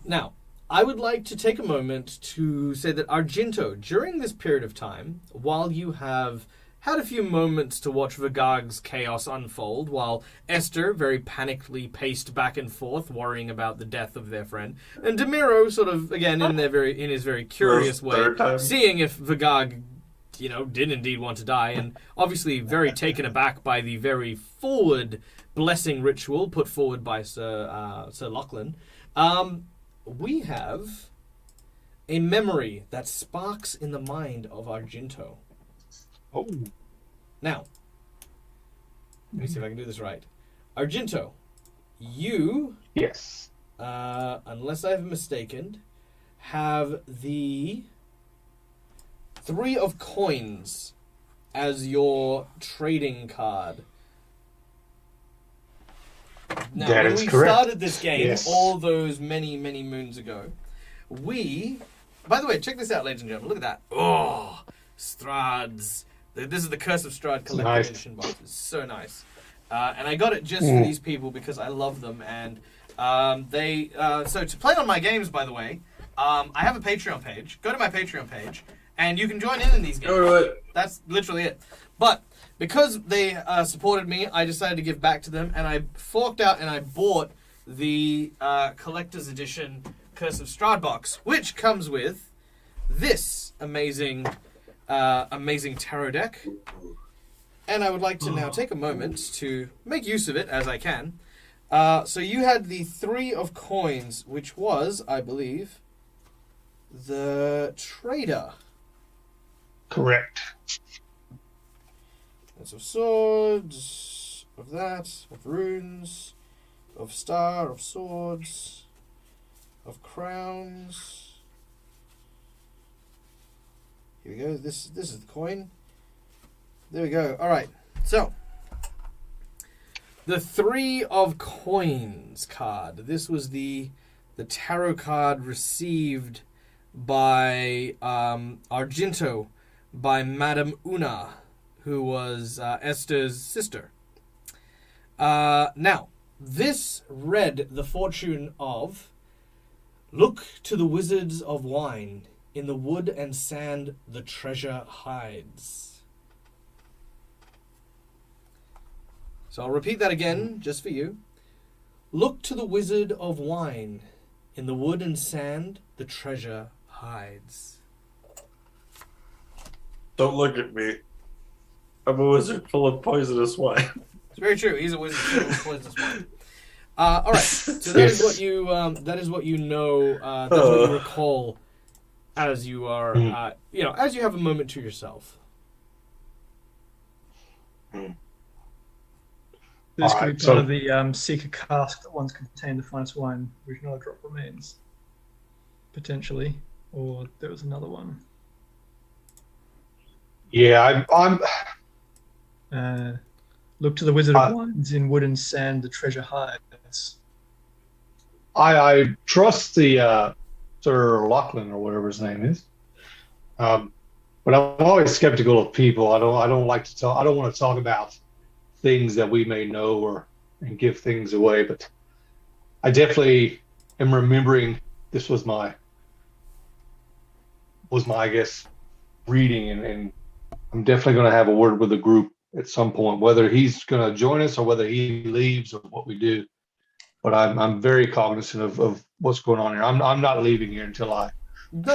Now, I would like to take a moment to say that Argento, during this period of time, while you have had a few moments to watch Vagag's chaos unfold, while Esther very panically paced back and forth, worrying about the death of their friend, and Demiro sort of, again, in his very curious way, Third time. seeing if Vagag, did indeed want to die, and obviously very taken aback by the very forward blessing ritual put forward by Sir Lachlan. We have a memory that sparks in the mind of Argento. Oh. Now, let me see if I can do this right. Argento, you, Yes. unless I've mistaken, have the 3 of coins as your trading card. Now, That when is we correct. started this game Yes. all those many, many moons ago, by the way, check this out, ladies and gentlemen. Look at that. Oh, Strahd's. This is the Curse of Strahd collector's Nice. edition box. It's so nice. And I got it just for these people because I love them. And so to play on my games, by the way, I have a Patreon page. Go to my Patreon page, and you can join in these games. Go to it. That's literally it. But because they supported me, I decided to give back to them, and I forked out and I bought the collector's edition Curse of Strahd box, which comes with this amazing tarot deck. And I would like to now take a moment to make use of it as I can. So you had the 3 of coins, which was, I believe, the trader. Correct. That's of swords, of that, of runes, of star, of swords, of crowns. Here we go. This is the coin. There we go. All right. So the 3 of coins card. This was the tarot card received by Argento by Madame Una, who was Esther's sister. Now, this read the fortune of: look to the wizards of wine, in the wood and sand the treasure hides. So I'll repeat that again, just for you. Look to the wizard of wine, in the wood and sand the treasure hides. Don't look at me. I'm a wizard full of poisonous wine. It's very true. He's a wizard filled with poisonous wine. All right. So that is what you. That is what you know. That's what you recall as you are. As you have a moment to yourself. This could Alright, be part so- of the Seeker cask that once contained the finest wine. Original drop remains. Potentially. Or there was another one. Yeah, I'm Look to the Wizard of Wines, in wood and sand the treasure hides. I trust the Sir Lachlan or whatever his name is, but I'm always skeptical of people. I don't like to talk. I don't want to talk about things that we may know and give things away. But I definitely am remembering this was my I guess reading, and I'm definitely going to have a word with the group at some point, whether he's going to join us or whether he leaves or what we do. But I'm very cognizant of what's going on here. I'm not leaving here until I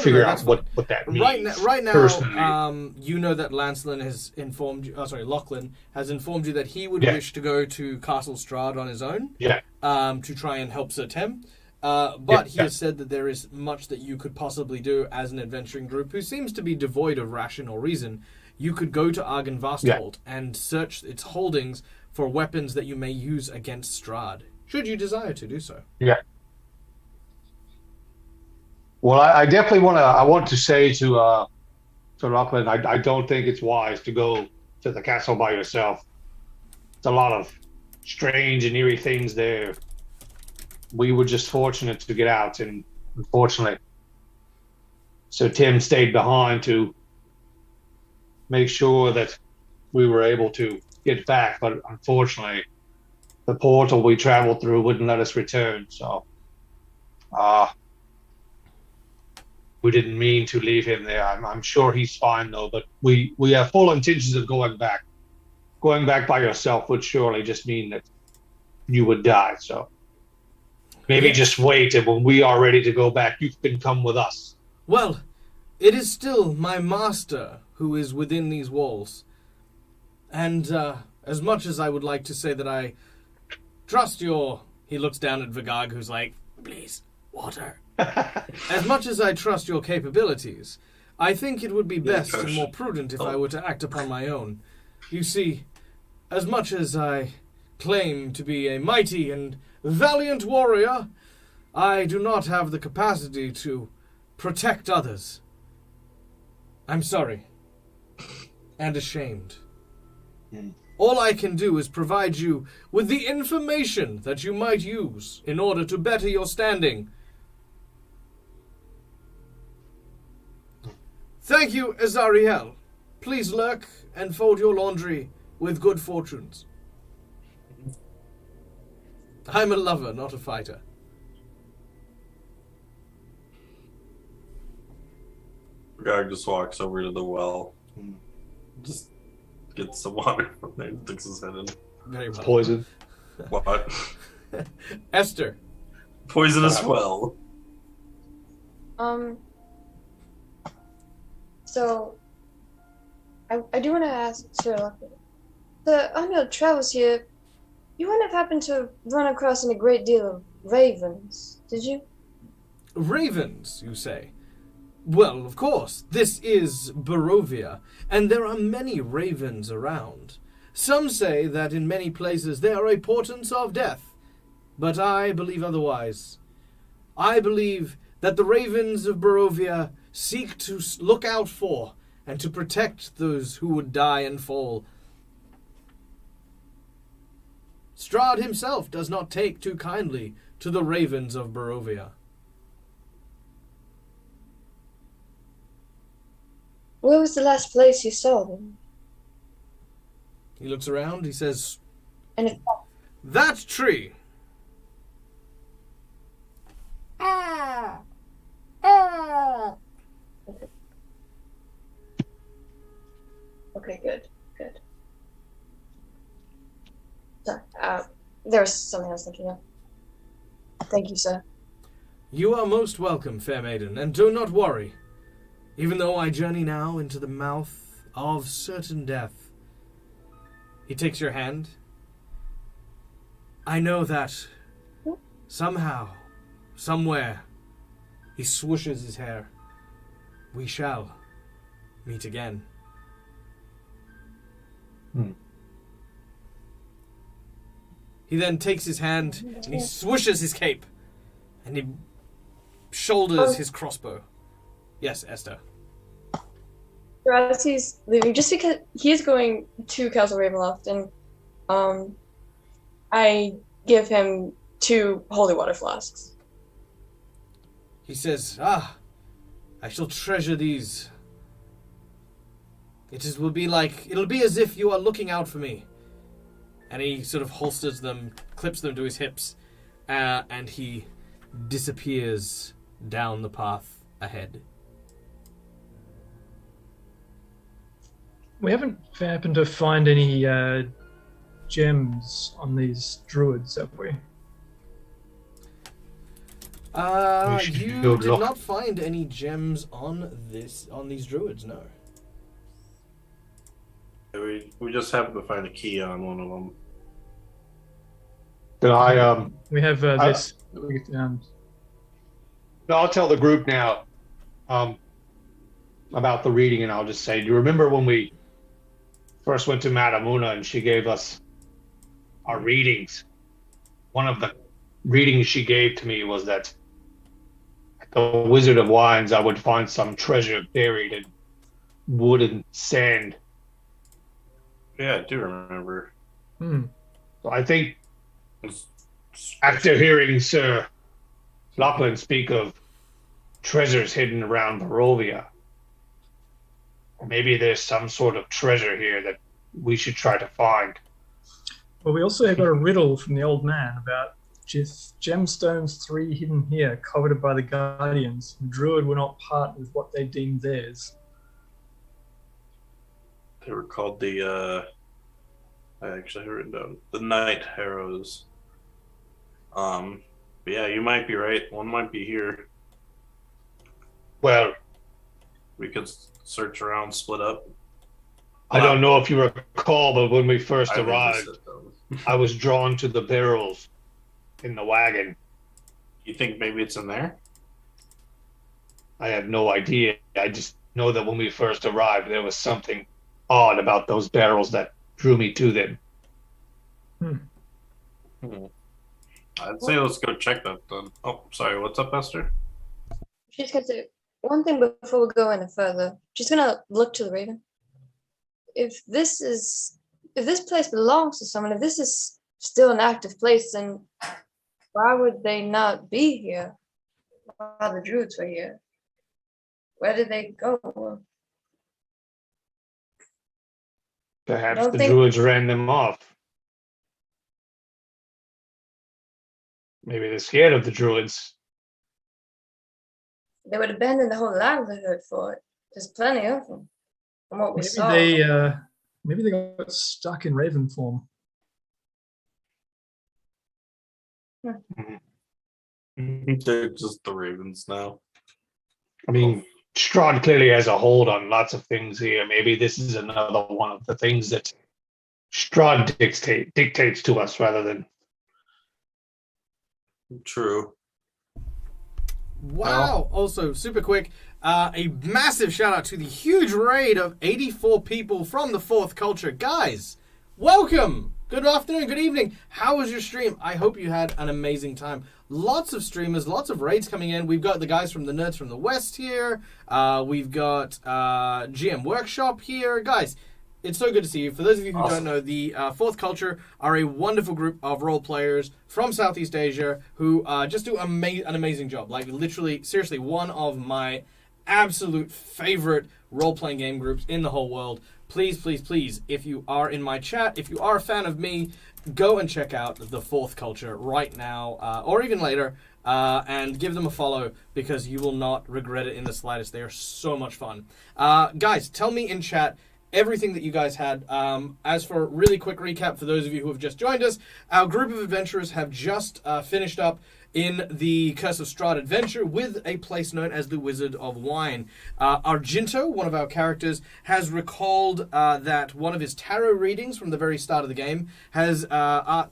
figure out what that means. Right now, personally. you know that Lachlan has informed you. Lachlan has informed you that he would Yeah. wish to go to Castle Strahd on his own. Yeah. To try and help Sir Tem. But he has said that there is much that you could possibly do as an adventuring group who seems to be devoid of rational reason. You could go to Argynvastholt and search its holdings for weapons that you may use against Strahd, should you desire to do so. Yeah. Well, I definitely want to say to Lachlan, I don't think it's wise to go to the castle by yourself. It's a lot of strange and eerie things there. We were just fortunate to get out, and unfortunately, so Tim stayed behind to make sure that we were able to get back. But unfortunately, the portal we traveled through wouldn't let us return. So, we didn't mean to leave him there. I'm sure he's fine though. But we have full intentions of going back. Going back by yourself would surely just mean that you would die. So. Maybe just wait, and when we are ready to go back, you can come with us. Well, it is still my master who is within these walls. And as much as I would like to say that I trust your... He looks down at Vigag, who's like, please, water. As much as I trust your capabilities, I think it would be best and more prudent if I were to act upon my own. You see, as much as I claim to be a mighty and valiant warrior, I do not have the capacity to protect others. I'm sorry. And ashamed. All I can do is provide you with the information that you might use in order to better your standing. Thank you, Azariel. Please lurk and fold your laundry with good fortunes. I'm a lover, not a fighter. Guy just walks over to the well. Just gets some water from there and sticks his head in. Very well. Poison. What? Esther. Poisonous well. So, I do want to ask Sir Lockwood. The unknown travels here. You wouldn't have happened to run across a great deal of ravens, did you? Ravens, you say? Well, of course, this is Barovia, and there are many ravens around. Some say that in many places they are a portent of death, but I believe otherwise. I believe that the ravens of Barovia seek to look out for and to protect those who would die and fall. Strahd himself does not take too kindly to the ravens of Barovia. Where was the last place you saw them? He looks around, he says, And if that tree. Okay, good. Sorry, there was something I was thinking of. Thank you, sir. You are most welcome, fair maiden, and do not worry. Even though I journey now into the mouth of certain death. He takes your hand. I know that somehow, somewhere, he swooshes his hair. We shall meet again. He then takes his hand and he swooshes his cape. And he shoulders his crossbow. Yes, Esther. As he's leaving, just because he is going to Castle Ravenloft, and I give him 2 holy water flasks. He says, I shall treasure these. It'll be as if you are looking out for me. And he sort of holsters them, clips them to his hips, and he disappears down the path ahead. We haven't happened to find any gems on these druids, have we? You did not find any gems on these druids, no. We just happened to find a key on one of them. Then We have this that we found. no, I'll tell the group now about the reading, and I'll just say, do you remember when we first went to Madamuna and she gave us our readings? One of the readings she gave to me was that at the Wizard of Wines I would find some treasure buried in wood and sand. Yeah, I do remember. So I think after hearing Sir Lachlan speak of treasures hidden around Barovia, maybe there's some sort of treasure here that we should try to find. Well, we also got a riddle from the old man about just gemstones 3 hidden here, coveted by the guardians. The druid will not part with what they deemed theirs. They were called the I actually have written down the night arrows. But yeah, you might be right. One might be here. Well, We could search around, split up. I don't know if you recall, but when we first I arrived, I was drawn to the barrels in the wagon. You think maybe it's in there? I have no idea. I just know that when we first arrived, there was something odd about those barrels that drew me to them. I'd say let's go check that then. Oh, sorry. What's up, Esther? She's gonna say one thing before we go any further. She's gonna look to the Raven. If this place belongs to someone, if this is still an active place, then why would they not be here while the druids were here? Where did they go? Perhaps the druids ran them off. Maybe they're scared of the druids. They would abandon the whole livelihood for it. There's plenty of them. From what we saw. Maybe they got stuck in Raven form. They're just the ravens now. I mean, Strahd clearly has a hold on lots of things here. Maybe this is another one of the things that Strahd dictates to us rather than. True. Wow. Also, super quick, a massive shout out to the huge raid of 84 people from the Fourth Culture. Guys, welcome. Good afternoon, good evening. How was your stream? I hope you had an amazing time. Lots of streamers, lots of raids coming in. We've got the guys from the Nerds from the West here. We've got GM Workshop here. Guys, it's so good to see you. For those of you who don't know, the Fourth Culture are a wonderful group of role players from Southeast Asia who just do an amazing job. Like, literally, seriously, one of my absolute favorite role-playing game groups in the whole world. Please, please, please, if you are in my chat, if you are a fan of me, go and check out the Fourth Culture right now, or even later, and give them a follow, because you will not regret it in the slightest. They are so much fun. Guys, tell me in chat everything that you guys had. As for a really quick recap for those of you who have just joined us, our group of adventurers have just finished up in the Curse of Strahd adventure with a place known as the Wizard of Wine. Argento, one of our characters, has recalled that one of his tarot readings from the very start of the game has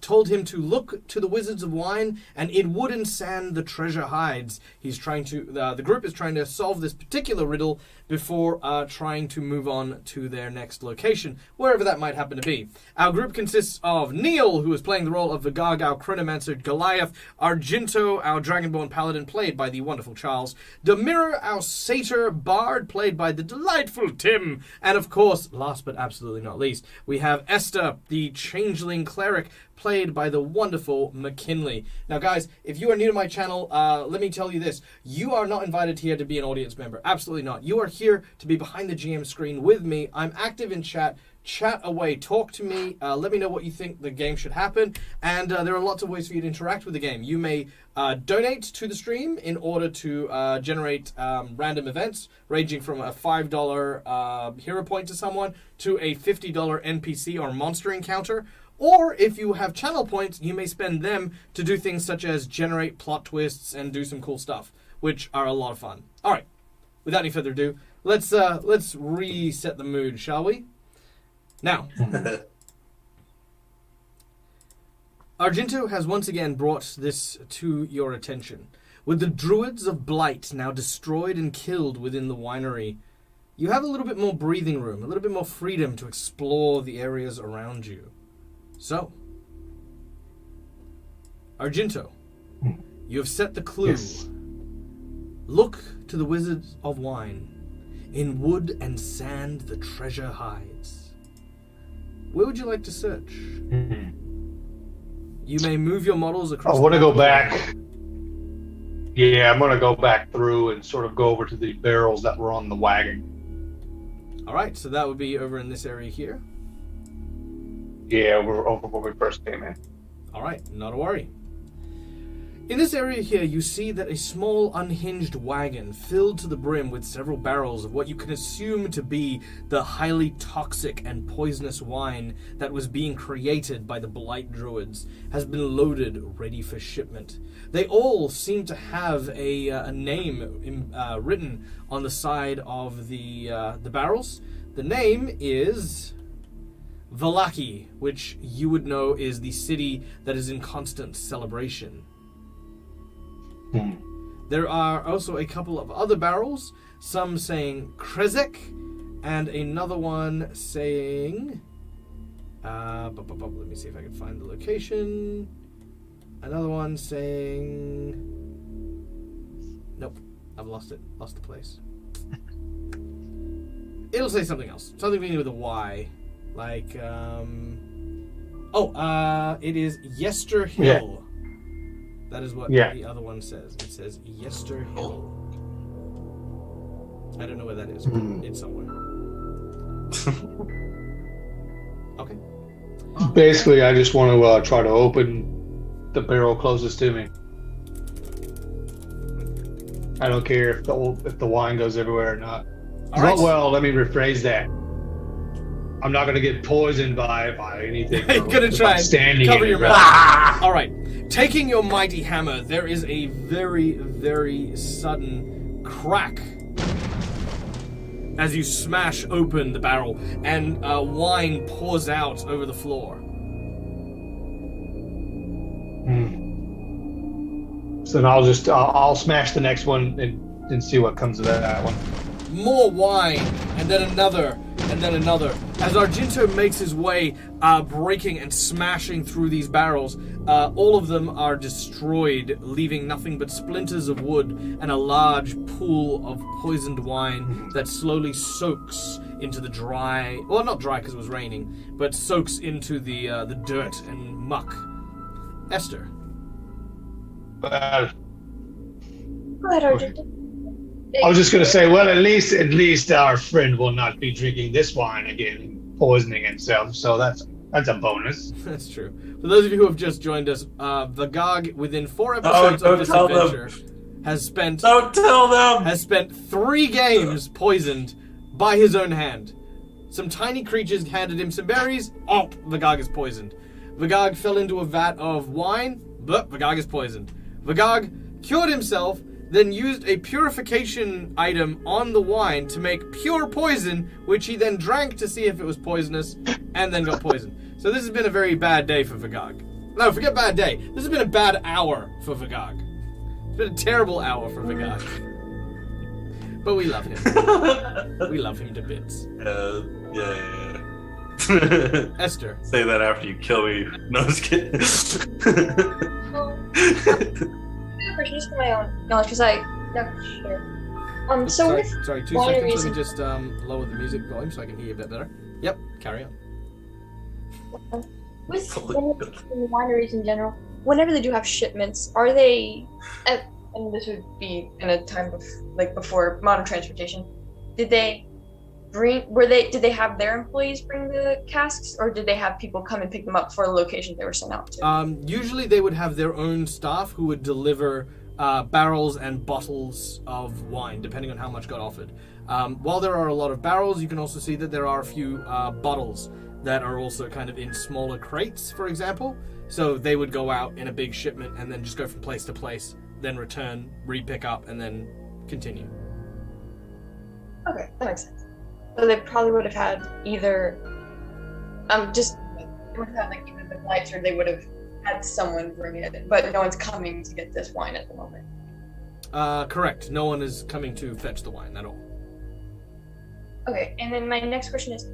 told him to look to the Wizards of Wine, and in wood and sand the treasure hides. He's trying to, the group is trying to solve this particular riddle before trying to move on to their next location, wherever that might happen to be. Our group consists of Neil, who is playing the role of Vigag, our Chronomancer Goliath, Argento, our Dragonborn Paladin, played by the wonderful Charles, Demira, our Satyr Bard, played by the delightful Tim, and of course, last but absolutely not least, we have Esther, the Changeling Cleric, played by the wonderful McKinley. Now, guys, if you are new to my channel, let me tell you this. You are not invited here to be an audience member. Absolutely not. You are here to be behind the GM screen with me. I'm active in chat chat away, talk to me, let me know what you think the game should happen, and there are lots of ways for you to interact with the game. You may donate to the stream in order to generate random events, ranging from a $5 hero point to someone to a $50 NPC or monster encounter. Or if you have channel points, you may spend them to do things such as generate plot twists and do some cool stuff, which are a lot of fun. All right, without any further ado, let's reset the mood, shall we? Now, Argento has once again brought this to your attention. With the Druids of Blight now destroyed and killed within the winery, you have a little bit more breathing room, a little bit more freedom to explore the areas around you. So, Argento, you have set the clue. Yes. Look to the Wizards of Wine. In wood and sand the treasure hides. Where would you like to search? You may move your models across. I want to go back. Yeah, I'm going to go back through and sort of go over to the barrels that were on the wagon. All right, so that would be over in this area here. Yeah, we're over where we first came in. All right, not a worry. In this area here, you see that a small unhinged wagon filled to the brim with several barrels of what you can assume to be the highly toxic and poisonous wine that was being created by the Blight Druids has been loaded, ready for shipment. They all seem to have a name written on the side of the barrels. The name is Vallaki, which you would know is the city that is in constant celebration. There are also a couple of other barrels, some saying Krezek, and another one saying... let me see if I can find the location. Another one saying... Nope, I've lost it. Lost the place. It'll say something else. Something beginning with a Y. Like, it is Yester Hill. Yeah. That is what the other one says. It says Yester Hill. I don't know where that is, but it's somewhere. Okay. Basically, I just want to try to open the barrel closest to me. I don't care if the wine goes everywhere or not. All right. Well, let me rephrase that. I'm not going to get poisoned by anything. You're going to try and cover your mouth. All right. Taking your mighty hammer, there is a very, very sudden crack as you smash open the barrel, and wine pours out over the floor. So then I'll smash the next one and see what comes of that one. More wine, and then another, and then another. As Argento makes his way, breaking and smashing through these barrels, all of them are destroyed, leaving nothing but splinters of wood and a large pool of poisoned wine that slowly soaks into the dry... Well, not dry because it was raining, but soaks into the dirt and muck. Esther. Go ahead, Argento. I was just going to say, well, at least our friend will not be drinking this wine again, poisoning himself. So that's a bonus. That's true. For those of you who have just joined us, Vagog, within 4 episodes of this adventure, has spent 3 games poisoned by his own hand. Some tiny creatures handed him some berries. Oh, Vagog is poisoned. Vagog fell into a vat of wine. But Vagog is poisoned. Vagog cured himself, then used a purification item on the wine to make pure poison, which he then drank to see if it was poisonous, and then got poisoned. So this has been a very bad day for Vagog. No, forget bad day. This has been a bad hour for Vagog. It's been a terrible hour for Vagog. But we love him. We love him to bits. Yeah. Esther. Say that after you kill me. No, just kidding. Just for my own knowledge, because sure. Sorry, 2 seconds. Let me just lower the music volume so I can hear you a bit better. Yep, carry on. With wineries in general, whenever they do have shipments, are they? And this would be in a time of before modern transportation. Did they did they have their employees bring the casks, or did they have people come and pick them up for the locations they were sent out to? Usually they would have their own staff who would deliver barrels and bottles of wine, depending on how much got offered. While there are a lot of barrels, you can also see that there are a few bottles that are also kind of in smaller crates, for example. So they would go out in a big shipment and then just go from place to place, then return, re-pick up, and then continue. Okay, that makes sense. So they probably would have had either, they would have had like either the lights, or they would have had someone bring it, but no one's coming to get this wine at the moment. Correct. No one is coming to fetch the wine at all. Okay, and then my next question is,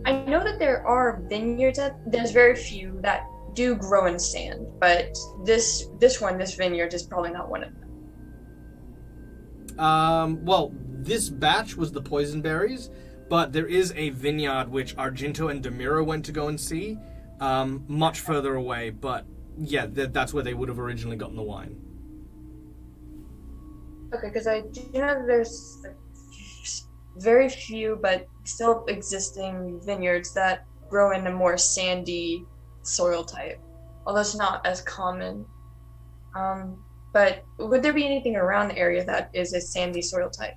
I know that there are vineyards there's very few that do grow in sand, but this vineyard is probably not one of them. Well, this batch was the poison berries, but there is a vineyard which Argento and Demiro went to go and see, much further away, but yeah, that's where they would have originally gotten the wine. Okay, because I do know that there's very few but still existing vineyards that grow in a more sandy soil type, although it's not as common. But would there be anything around the area that is a sandy soil type?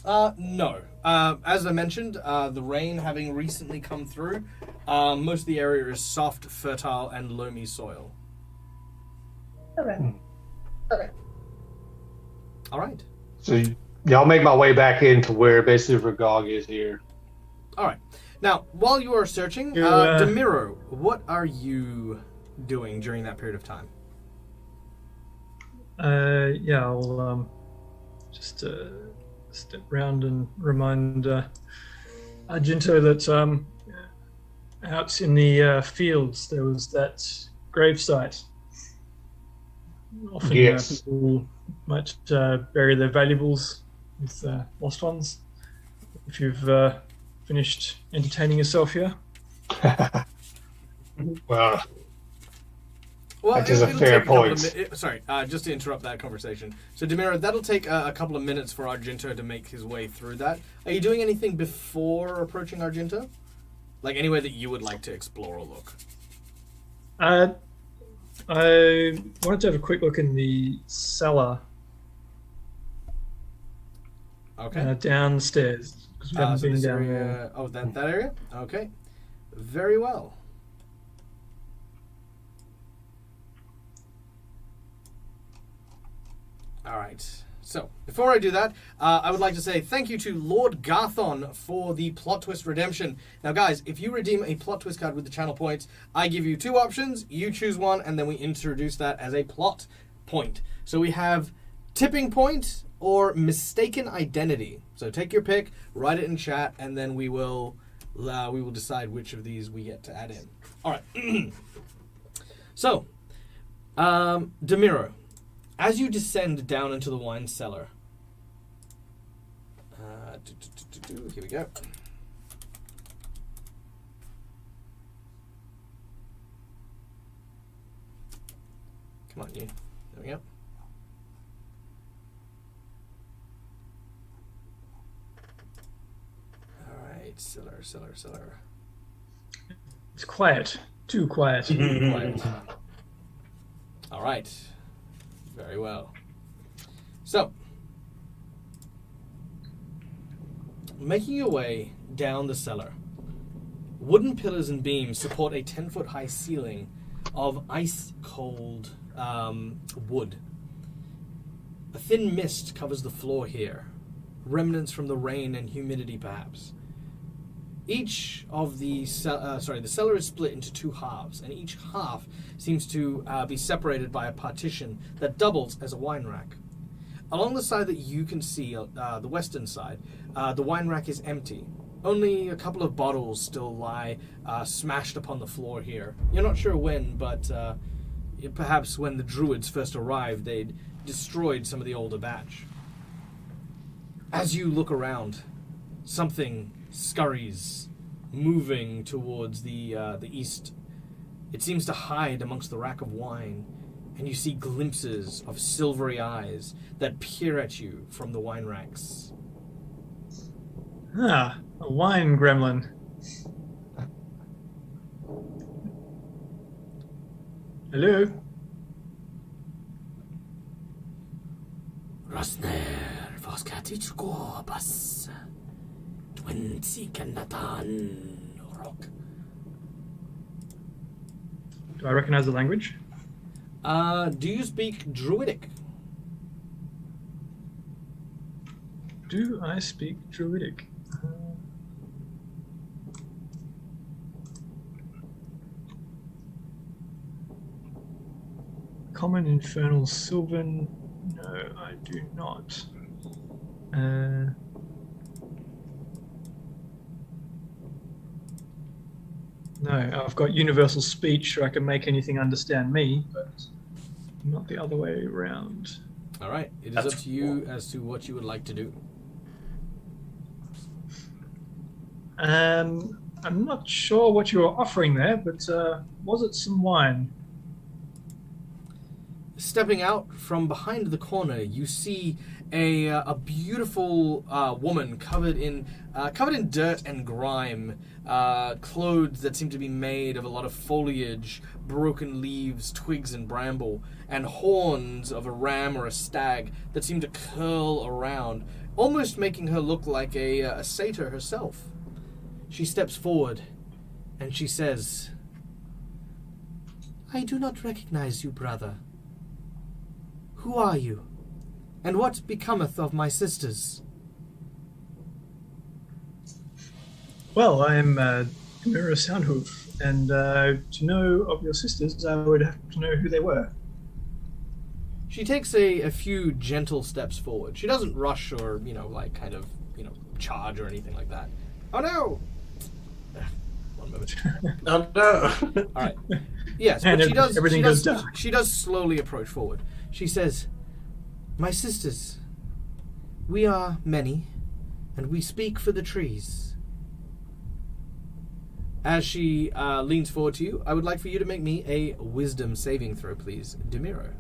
No. As I mentioned, the rain having recently come through, most of the area is soft, fertile, and loamy soil. Okay. Okay. All right. So y'all make my way back into where basically Ragog is here. All right. Now, while you are searching, Yeah. Demiro, what are you doing during that period of time? Yeah, I'll just step round and remind Argento that out in the fields there was that gravesite. Often Yes. people might bury their valuables with lost ones. If you've finished entertaining yourself here. Well, Well, that is a it'll fair take couple point. of sorry, just to interrupt that conversation. So, Demiro, that'll take a couple of minutes for Argento to make his way through that. Are you doing anything before approaching Argento? Like anywhere that you would like to explore or look? I wanted to have a quick look in the cellar Okay. downstairs because we haven't So been this down there. area, that area? Okay. Very well. All right. So, before I do that, I would like to say thank you to Lord Garthon for the plot twist redemption. Now, guys, if you redeem a plot twist card with the channel points, I give you two options. You choose one, and then we introduce that as a plot point. So we have tipping point or mistaken identity. So take your pick, write it in chat, and then we will decide which of these we get to add in. All right. So, Demiro, as you descend down into the wine cellar, here we go. Come on, you. There we go. All right, cellar. It's quiet. Too quiet. Quiet. All right. Very well. So, making your way down the cellar, wooden pillars and beams support a 10-foot high ceiling of ice-cold wood. A thin mist covers the floor here, remnants from the rain and humidity perhaps. Each of the cellar is split into two halves, and each half seems to be separated by a partition that doubles as a wine rack. Along the side that you can see, the western side, the wine rack is empty. Only a couple of bottles still lie smashed upon the floor here. You're not sure when, but perhaps when the druids first arrived, they'd destroyed some of the older batch. As you look around, something scurries, moving towards the east. It seems to hide amongst the rack of wine, and you see glimpses of silvery eyes that peer at you from the wine racks. Ah, a wine gremlin. Hello? Rosner, Voskatich Gorbas, Twinsi Kanatan, Rock. Do I recognize the language? Do you speak Druidic? Do I speak Druidic? Common, Infernal, Sylvan. No, I do not. No, I've got universal speech, so I can make anything understand me, but not the other way around. All right. It is up to you as to what you would like to do. I'm not sure what you were offering there, but was it some wine? Stepping out from behind the corner, you see a beautiful woman covered in dirt and grime, clothes that seem to be made of a lot of foliage, broken leaves, twigs, and bramble, and horns of a ram or a stag that seem to curl around, almost making her look like a satyr herself. She steps forward, and she says, "I do not recognize you, brother. Who are you? And what becometh of my sisters?" Well, I am Mira Soundhoof, and to know of your sisters, I would have to know who they were. She takes a few gentle steps forward. She doesn't rush or, charge or anything like that. Oh no! One moment. Oh no. All right. Yes, And but she does. everything goes dark. She does slowly approach forward. She says, "My sisters, we are many, and we speak for the trees." As she leans forward to you, I would like for you to make me a wisdom saving throw, please, Demiro.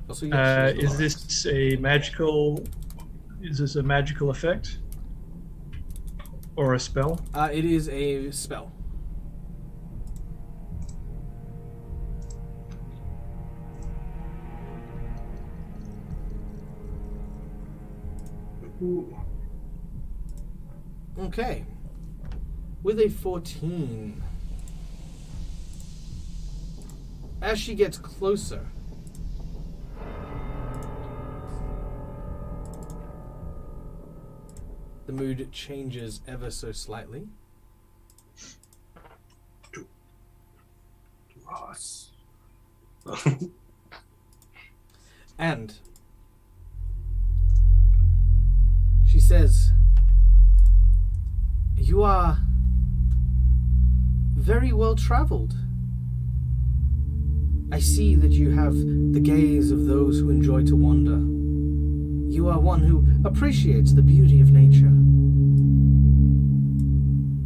Also, yes, Is this a magical? Is this a magical effect or a spell? It is a spell. Okay. With a 14. As she gets closer, the mood changes ever so slightly. Ross. And she says, "You are very well traveled. I see that you have the gaze of those who enjoy to wander. You are one who appreciates the beauty of nature."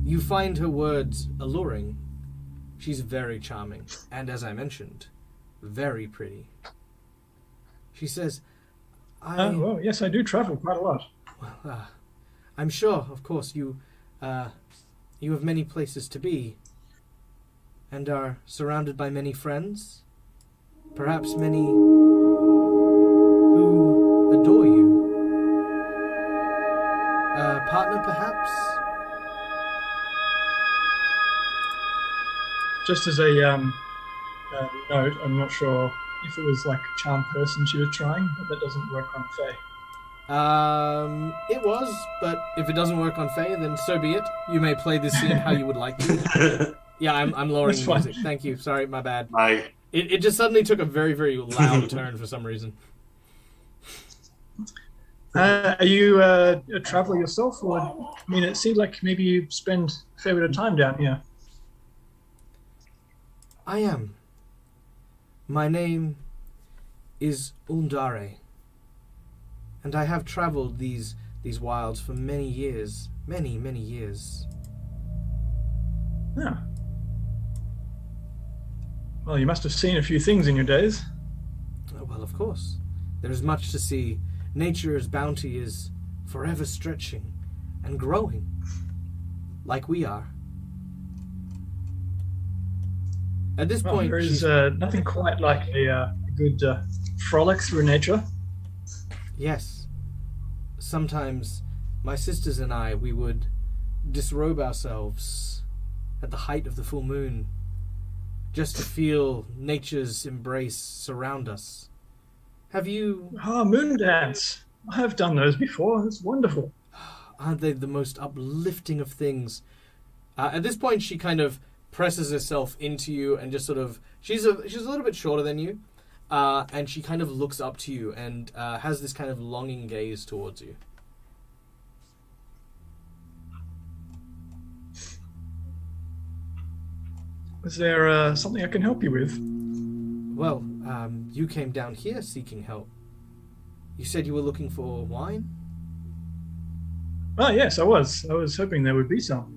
You find her words alluring. She's very charming, and as I mentioned, very pretty. She says, Well, yes, I do travel quite a lot. Well, I'm sure, of course, you have many places to be, and are surrounded by many friends, perhaps many who adore you. A partner, perhaps? Just as a note, I'm not sure if it was like a charm person she was trying, but that doesn't work on Fae. It was, but if it doesn't work on Faye, then so be it. You may play this scene how you would like to. Yeah, I'm lowering That's the fine. music. Thank you. Sorry, my bad. I It just suddenly took a very, very loud turn for some reason. Are you a traveler yourself, or I mean, it seems like maybe you spend a fair bit of time down here. I am. My name is Undare, and I have traveled these these wilds for many years. Many, many years. Yeah. Well, you must have seen a few things in your days. Well, of course. There is much to see. Nature's bounty is forever stretching and growing, like we are. At this point, there is nothing quite like a good frolic through nature. Yes. Sometimes my sisters and I, we would disrobe ourselves at the height of the full moon just to feel nature's embrace surround us. Have you... moon dance. I have done those before. It's wonderful. Aren't they the most uplifting of things? At this point, she kind of presses herself into you and just sort of... She's a little bit shorter than you, and she kind of looks up to you and has this kind of longing gaze towards you. Is there something I can help you with? Well, you came down here seeking help. You said you were looking for wine? Oh, yes, I was. I was hoping there would be some.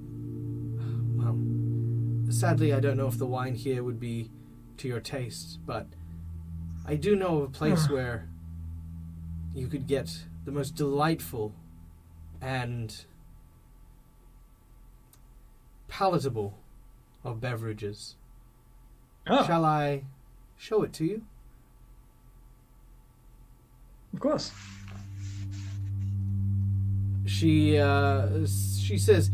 Well, sadly, I don't know if the wine here would be to your taste, but I do know of a place where you could get the most delightful and palatable of beverages. Oh, Shall I show it to you? of course. She says,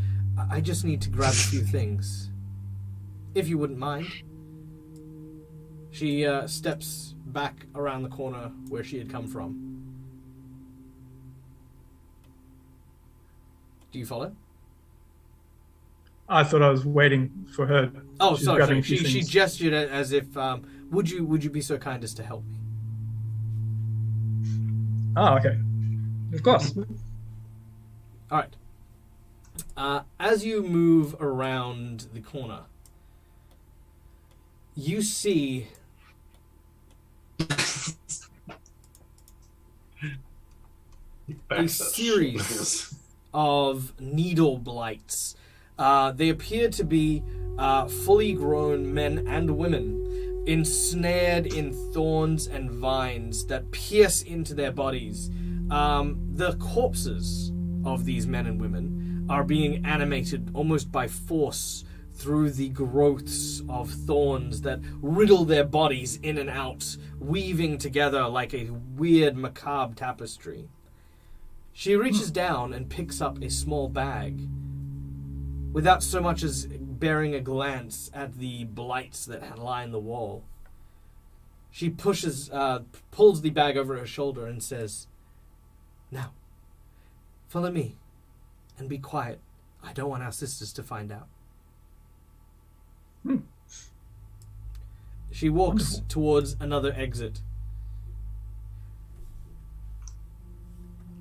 I just need to grab a few things. If you wouldn't mind. She steps back around the corner where she had come from. Do you follow? I thought I was waiting for her. Oh, She's sorry. grabbing She a few things. gestured as if, would you be so kind as to help me? Oh, okay. Of course. All right. As you move around the corner, you see a series of needle blights. They appear to be fully grown men and women, ensnared in thorns and vines that pierce into their bodies. The corpses of these men and women are being animated almost by force through the growths of thorns that riddle their bodies in and out, weaving together like a weird macabre tapestry. She reaches down and picks up a small bag, without so much as bearing a glance at the blights that line the wall. She pulls the bag over her shoulder and says, "Now, follow me, and be quiet. I don't want our sisters to find out." She walks towards another exit.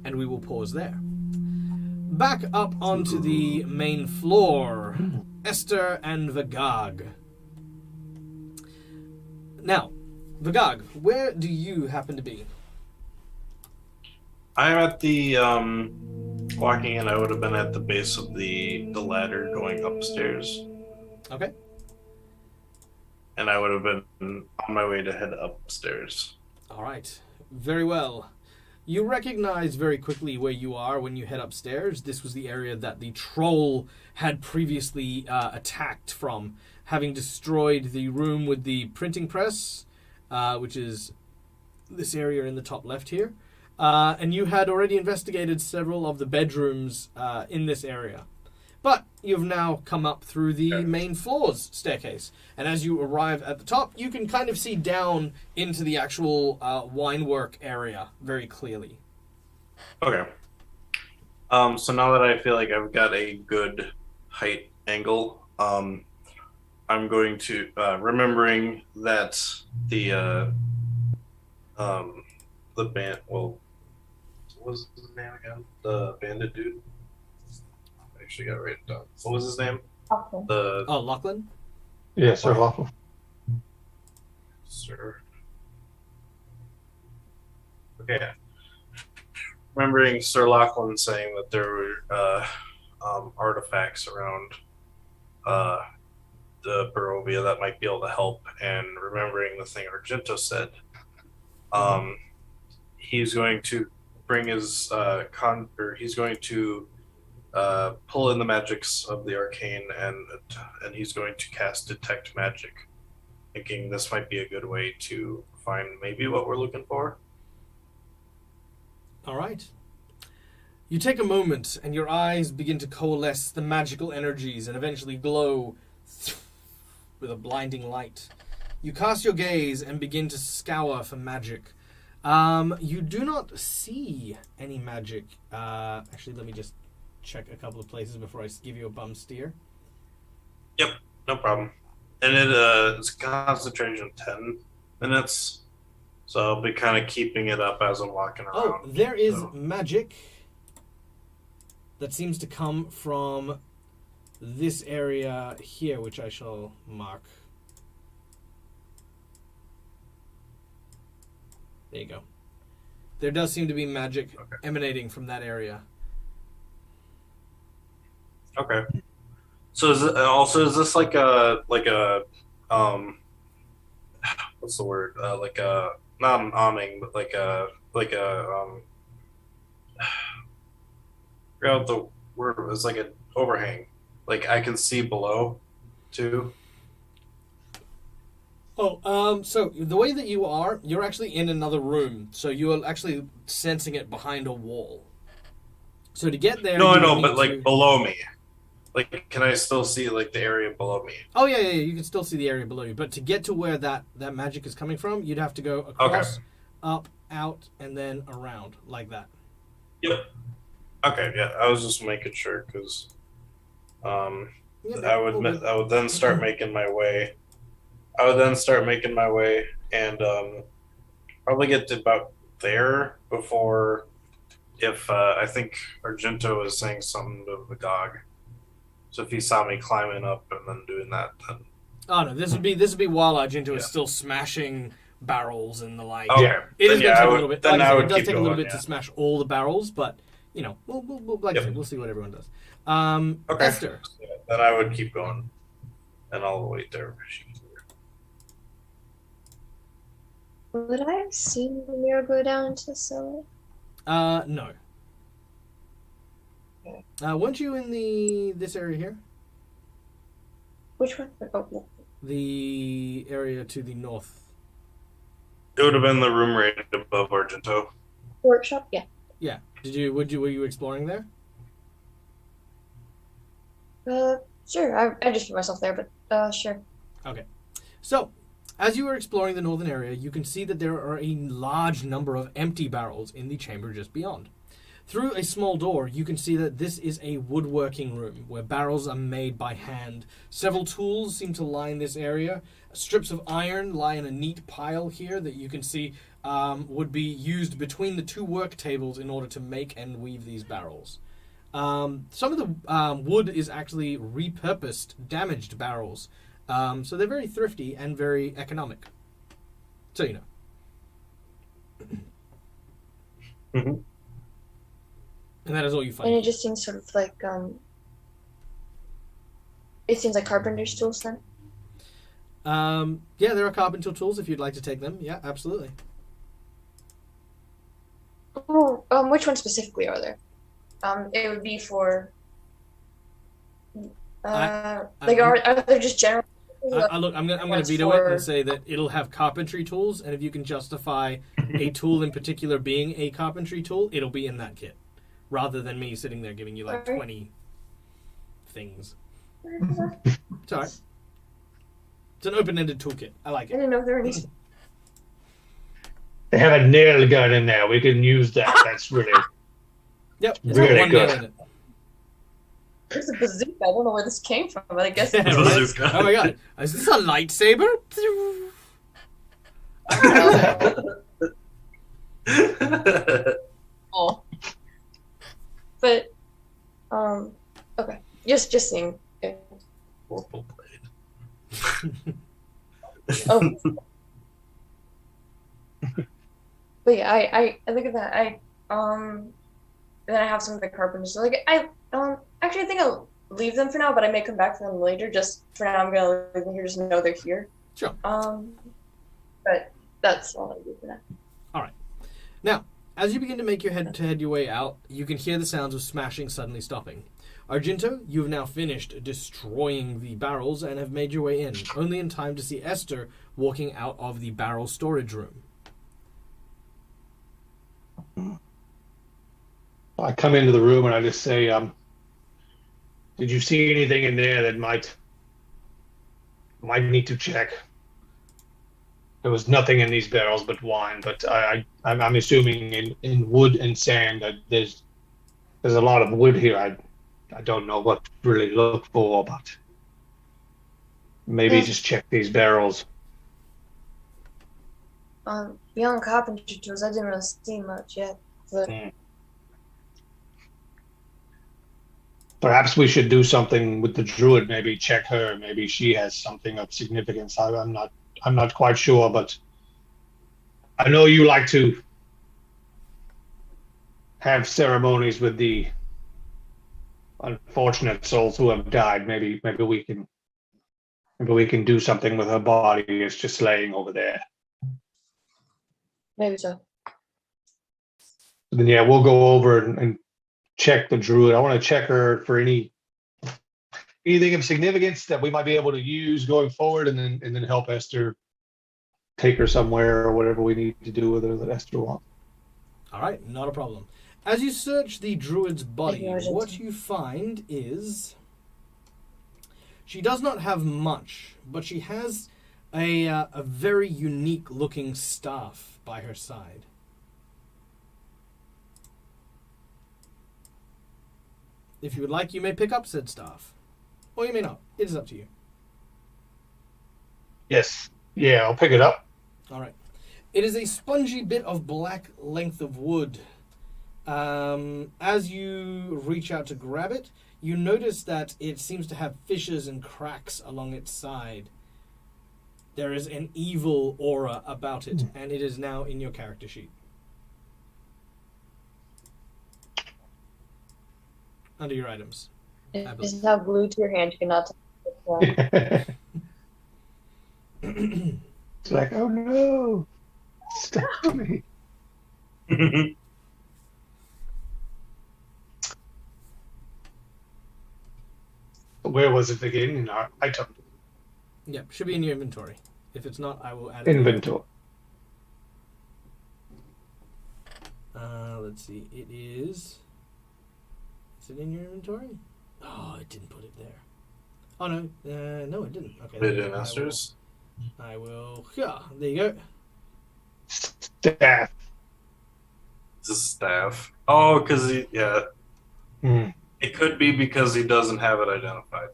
And we will pause there. Back up onto the main floor. Esther and Vagag. Now, Vagag, where do you happen to be? I'm at the walking in. I would have been at the base of the ladder going upstairs, Okay. and I would have been on my way to head upstairs. All right. Very well. You recognize very quickly where you are when you head upstairs. This was the area that the troll had previously attacked from, having destroyed the room with the printing press, which is this area in the top left here. And you had already investigated several of the bedrooms in this area. But you've now come up through the main floor's staircase. And as you arrive at the top, you can kind of see down into the actual winework area very clearly. Okay. So now that I feel like I've got a good height angle, I'm going to remembering that the band. Well, what was his name again? The bandit dude. I actually got it written down. What was his name? Awesome. Oh, Lachlan? Yeah, Sir Lawful. Sir. Okay. remembering Sir Lachlan saying that there were artifacts around the Barovia that might be able to help, and remembering the thing Argento said, he's going to bring his he's going to pull in the magics of the arcane, and he's going to cast detect magic, thinking this might be a good way to find maybe what we're looking for. All right. You take a moment, and your eyes begin to coalesce the magical energies and eventually glow with a blinding light. You cast your gaze and begin to scour for magic. You do not see any magic. Actually, let me just check a couple of places before I give you a bum steer. Yep, no problem. And it's concentration 10 minutes, so I'll be kind of keeping it up as I'm walking around. Oh, there is magic that seems to come from this area here, which I shall mark. There you go. There does seem to be magic emanating from that area. Okay. So is this like a what's the word? Like a not an awning, but like a forgot what the word was, like an overhang. Like I can see below too. Oh, so the way that you're actually in another room, so you're actually sensing it behind a wall. So to get there, No, I know, but like below me. Like, can I still see like the area below me? Oh yeah, you can still see the area below you. But to get to where that magic is coming from, you'd have to go across, up, out, and then around like that. Yep. Okay, yeah. I was just making sure because, I would then start making my way. I would then start making my way and probably get to about there before. If I think Argento is saying something to the Gog. So if he saw me climbing up and then doing that, then... Oh no, this would be while Argento is still smashing barrels and the like. Okay. It is going to take a little bit. Then it does take a little bit to smash all the barrels, but we'll see what everyone does. Okay. Esther. So, then I would keep going, and I'll wait there. Would I have seen the mirror go down into the cellar? No. Weren't you in this area here? Which one? Oh, no. The area to the north. It would have been the room right above Argento. Workshop? Yeah. Yeah. Were you exploring there? Sure. I just put myself there, but sure. Okay. So, as you are exploring the northern area, you can see that there are a large number of empty barrels in the chamber just beyond. Through a small door, you can see that this is a woodworking room where barrels are made by hand. Several tools seem to line this area. Strips of iron lie in a neat pile here that you can see would be used between the two work tables in order to make and weave these barrels. Some of the wood is actually repurposed, damaged barrels. So they're very thrifty and very economic. So you know. Mm-hmm. And that is all you find. And it just seems sort of like it seems like carpenter's tools then. Yeah, there are carpenter tools if you'd like to take them. Yeah, absolutely. Oh, which ones specifically are there? It would be for are there just general? Look, I'm gonna veto it and say that it'll have carpentry tools, and if you can justify a tool in particular being a carpentry tool, it'll be in that kit, rather than me sitting there giving you like 20 things. It's alright. It's an open-ended toolkit. I like I it. didn't know there were any. They have a nail gun in there. We can use that. That's really Yep, it's really got one good. nail in it. There's a bazooka. I don't know where this came from, but I guess Yeah, it's right? bazooka. Oh my god, is this a lightsaber? oh. But okay. Just seeing. Vorpal blade. Oh. But yeah, I look at that. And then I have some of the carpenters. Like I actually I think I'll leave them for now, but I may come back for them later. Just for now, I'm gonna leave them here. Just know they're here. Sure. But that's all I do for now. All right. Now, as you begin to make head your way out, you can hear the sounds of smashing suddenly stopping. Argento, you have now finished destroying the barrels and have made your way in, only in time to see Esther walking out of the barrel storage room. I come into the room and I just say, did you see anything in there that might need to check? There was nothing in these barrels but wine, but I'm assuming in wood and sand that there's a lot of wood here. I don't know what to really look for, but maybe just check these barrels. Beyond carpentry tools, I didn't really see much yet. But perhaps we should do something with the druid. Maybe check her. Maybe she has something of significance. I'm not quite sure, but I know you like to have ceremonies with the unfortunate souls who have died. Maybe we can do something with her body. It's just laying over there. maybe so. Then yeah, we'll go over and check the druid. I want to check her for anything of significance that we might be able to use going forward, and then help Esther take her somewhere or whatever we need to do with her that Esther wants. All right, not a problem. As you search the druid's body, what you find is she does not have much, but she has a very unique-looking staff by her side. If you would like, you may pick up said staff. Or you may not. It is up to you. Yes. Yeah, I'll pick it up. All right. It is a spongy bit of black length of wood. As you reach out to grab it, you notice that it seems to have fissures and cracks along its side. There is an evil aura about it, and it is now in your character sheet. Under your items. It's now glued to your hand. You cannot take it. It's like, oh no, stop me. Where was it again? In our item. Yep, should be in your inventory. If it's not, I will add it. Inventory. Let's see. It is. Is it in your inventory? Oh, it didn't put it there. Oh no, no, it didn't. Okay. Put it in Esther's. I will. Yeah, there you go. Staff. It's a staff. Oh, because yeah. Mm. It could be because he doesn't have it identified.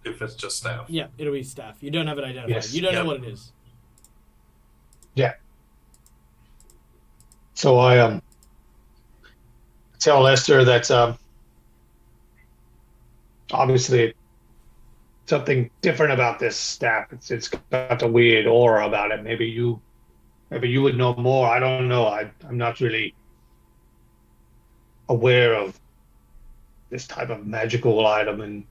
If it's just staff. Yeah, it'll be staff. You don't have it identified. Yes. You don't know what it is. Yeah. So I tell Lester that obviously something different about this staff. It's got a weird aura about it. Maybe you would know more. I don't know. I'm not really aware of this type of magical item and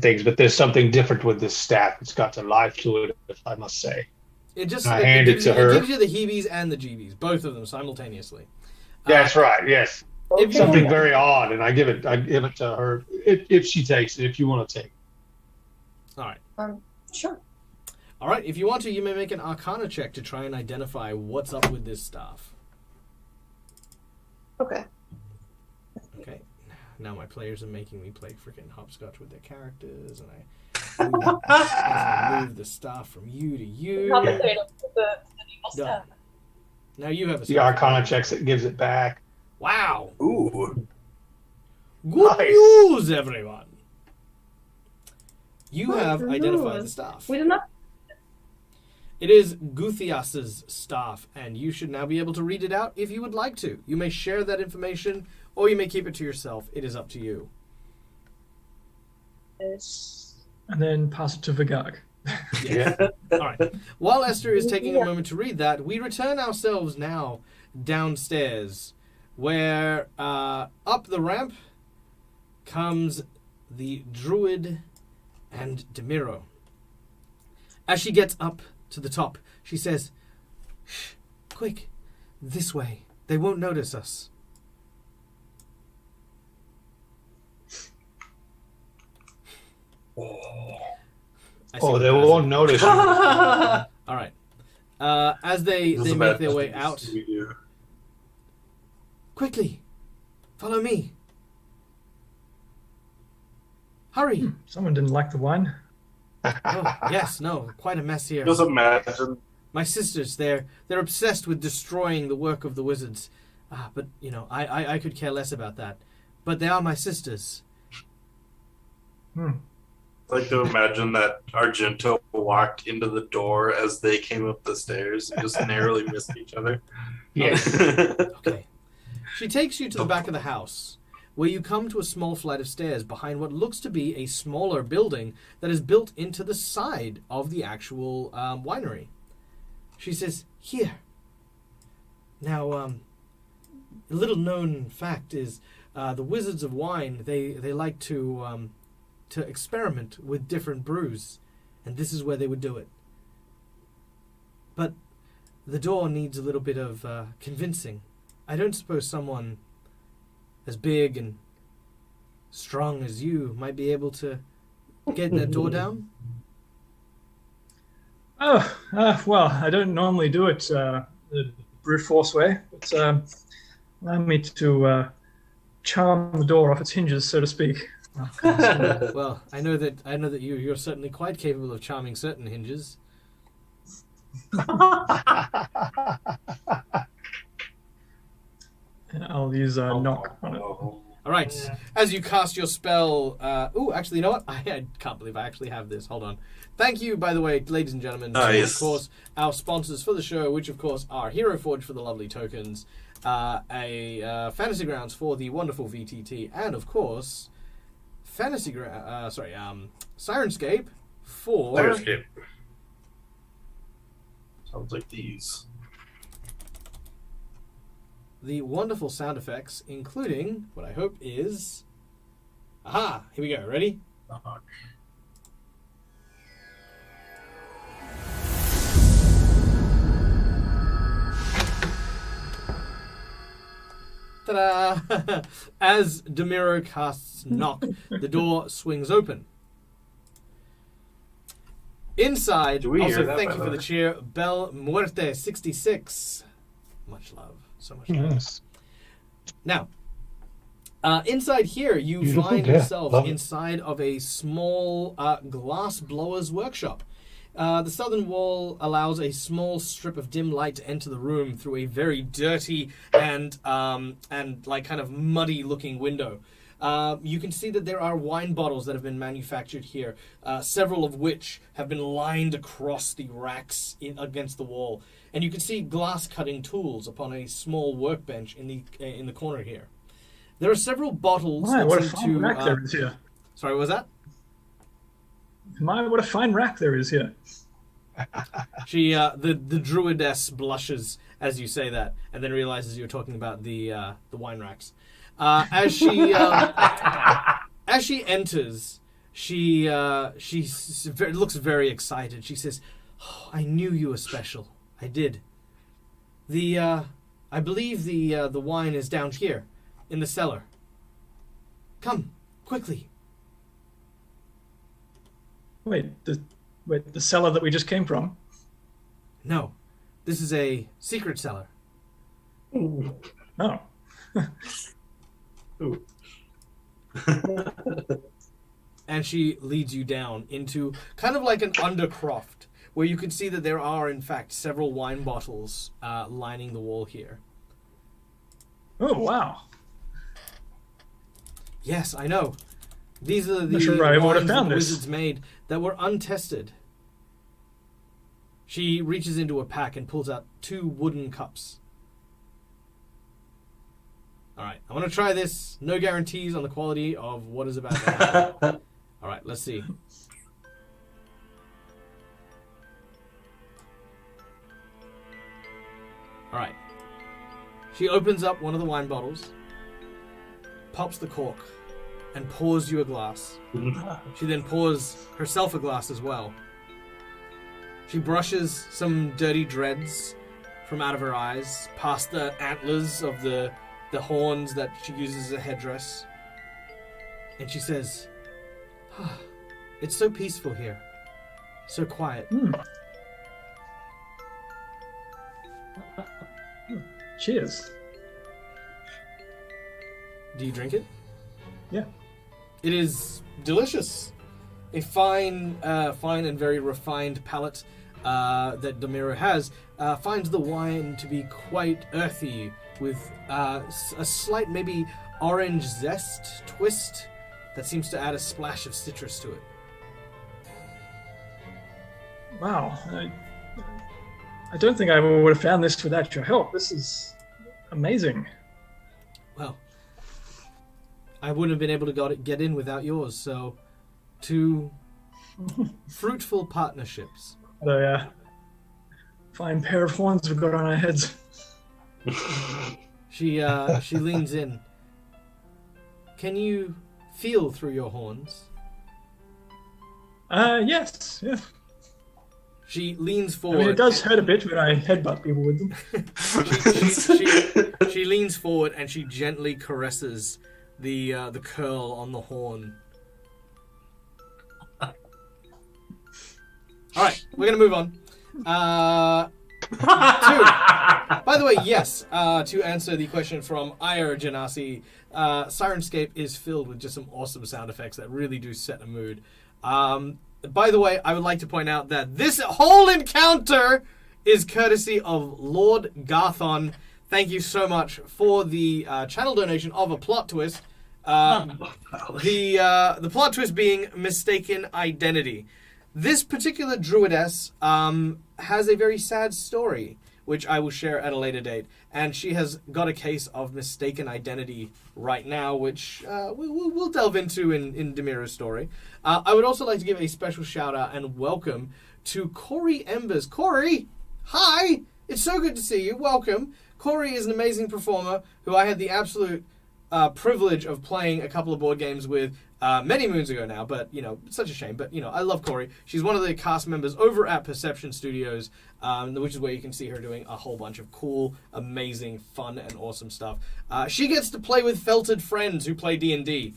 things, but there's something different with this staff. It's got a life to it, if I must say. It just I hand it to her. It gives you the heebies and the jeebies, both of them simultaneously. That's right. Yes. If Something very odd, and I give it to her if she takes it. If you want to take it. All right. Sure. All right. If you want to, you may make an Arcana check to try and identify what's up with this staff. Okay. Okay. Now my players are making me play freaking hopscotch with their characters, and I move the staff from you to you. Compensate them for the evil Done. stuff. Now you have a The staff. Arcana checks it, gives it back. Wow. Ooh. Good Nice. news, everyone. You have identified the staff. We did not. It is Guthias's staff, and you should now be able to read it out if you would like to. You may share that information, or you may keep it to yourself. It is up to you. And then pass it to Vigag. Yeah. All right. While Esther is taking a moment to read that, we return ourselves now downstairs where up the ramp comes the druid and Demiro. As she gets up to the top, she says, "Shh, quick, this way. They won't notice us." Oh, they won't notice you. All right. As they make their way out, quickly, follow me. Hurry. Someone didn't like the wine. Oh, yes, no, quite a mess here. Just imagine. My sisters, they're obsessed with destroying the work of the wizards. But, I could care less about that. But they are my sisters. I like to imagine that Argento walked into the door as they came up the stairs and just narrowly missed each other. Yes. Okay. She takes you to the back of the house, where you come to a small flight of stairs behind what looks to be a smaller building that is built into the side of the actual winery. She says, "Here." Now, a little known fact is the wizards of wine, they like to experiment with different brews, and this is where they would do it. But the door needs a little bit of convincing. I don't suppose someone as big and strong as you might be able to get that door down? Oh, well, I don't normally do it the brute force way, but allow me to charm the door off its hinges, so to speak. Well, I know that you're certainly quite capable of charming certain hinges. I'll use knock on it. All right. As you cast your spell... actually, you know what? I can't believe I actually have this. Hold on. Thank you, by the way, ladies and gentlemen, to, yes. of course, our sponsors for the show, which, of course, are Hero Forge for the lovely tokens, Fantasy Grounds for the wonderful VTT, and, of course, Sirenscape for... Sirenscape. Sounds like these. The wonderful sound effects, including what I hope is... Aha! Here we go. Ready? Ta-da! As Demiro casts Knock, the door swings open. Inside, Do we hear also that, thank by you the for the way? cheer, Bel Muerte 66. Much love. So much love. Yes. Now, inside here, you Beautiful find death. yourself Love it. inside of a small glass blower's workshop. The southern wall allows a small strip of dim light to enter the room through a very dirty and like kind of muddy-looking window. You can see that there are wine bottles that have been manufactured here, several of which have been lined across the racks against the wall. And you can see glass cutting tools upon a small workbench in the corner here. There are several bottles My, that what a seem fine to... rack there is here. Sorry, what was that? My, what a fine rack there is here. She, the druidess blushes as you say that, and then realizes you're talking about the wine racks. As she enters, she looks very excited. She says, "Oh, I knew you were special. I did. I believe the wine is down here, in the cellar. Come, quickly." Wait, the cellar that we just came from? No, this is a secret cellar. Ooh. Oh. Ooh. And she leads you down into kind of like an undercroft, where you can see that there are, in fact, several wine bottles lining the wall here. Oh, wow. Yes, I know. These are the Not sure I would have wines that found the this. wizards made that were untested. She reaches into a pack and pulls out 2 wooden cups. All right, I want to try this. No guarantees on the quality of what is about to happen. All right, let's see. All right. She opens up one of the wine bottles, pops the cork, and pours you a glass. She then pours herself a glass as well. She brushes some dirty dreads from out of her eyes, past the antlers of the horns that she uses as a headdress. And she says, it's so peaceful here. So quiet. Cheers. Do you drink it? Yeah. It is delicious. A fine and very refined palate that Demiro has finds the wine to be quite earthy, with a slight maybe orange zest twist that seems to add a splash of citrus to it. Wow. I don't think I would have found this without your help. This is amazing. Well, I wouldn't have been able to get in without yours, so 2 fruitful partnerships. So, yeah. Fine pair of horns we've got on our heads. She leans in. Can you feel through your horns? Yes. Yeah. She leans I forward. mean, it does hurt a bit when I headbutt people with them. She leans forward and she gently caresses the curl on the horn. All right, we're gonna move on. By the way, yes. To answer the question from Ire Janasi, Sirenscape is filled with just some awesome sound effects that really do set a mood. By the way, I would like to point out that this whole encounter is courtesy of Lord Garthon. Thank you so much for the channel donation of a plot twist. The plot twist being mistaken identity. This particular druidess has a very sad story, which I will share at a later date. And she has got a case of mistaken identity right now, which we'll delve into in Demiro's story. I would also like to give a special shout out and welcome to Corey Embers. Corey, hi! It's so good to see you. Welcome. Corey is an amazing performer who I had the absolute privilege of playing a couple of board games with many moons ago now, but, it's such a shame. But, I love Corey. She's one of the cast members over at Perception Studios, which is where you can see her doing a whole bunch of cool, amazing, fun, and awesome stuff. She gets to play with felted friends who play D&D,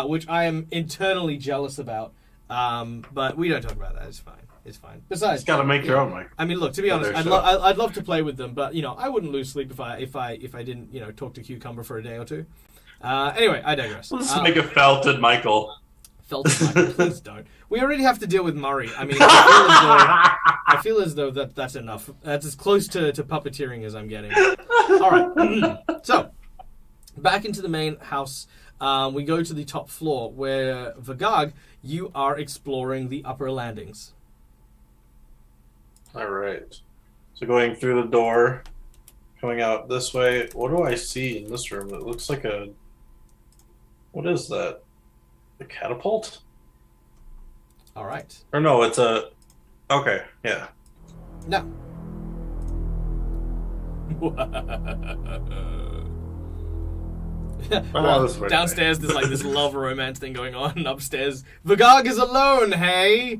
which I am internally jealous about. But we don't talk about that. It's fine. It's fine. Besides, you gotta make your own mic. I mean, look. To be honest, I'd love to play with them, but I wouldn't lose sleep if I didn't talk to Cucumber for a day or two. Anyway, I digress. Let's make a felted Michael. Felted Michael, please don't. We already have to deal with Murray. I mean, I feel as though that's enough. That's as close to puppeteering as I'm getting. All right. So, back into the main house. We go to the top floor where Vagag, you are exploring the upper landings. All right. So going through the door, coming out this way. What do I see in this room? It looks like a... What is that? A catapult? All right. Or no, it's a... Okay, yeah. No. Downstairs, there's like this love romance thing going on, and upstairs, Vagag is alone, hey?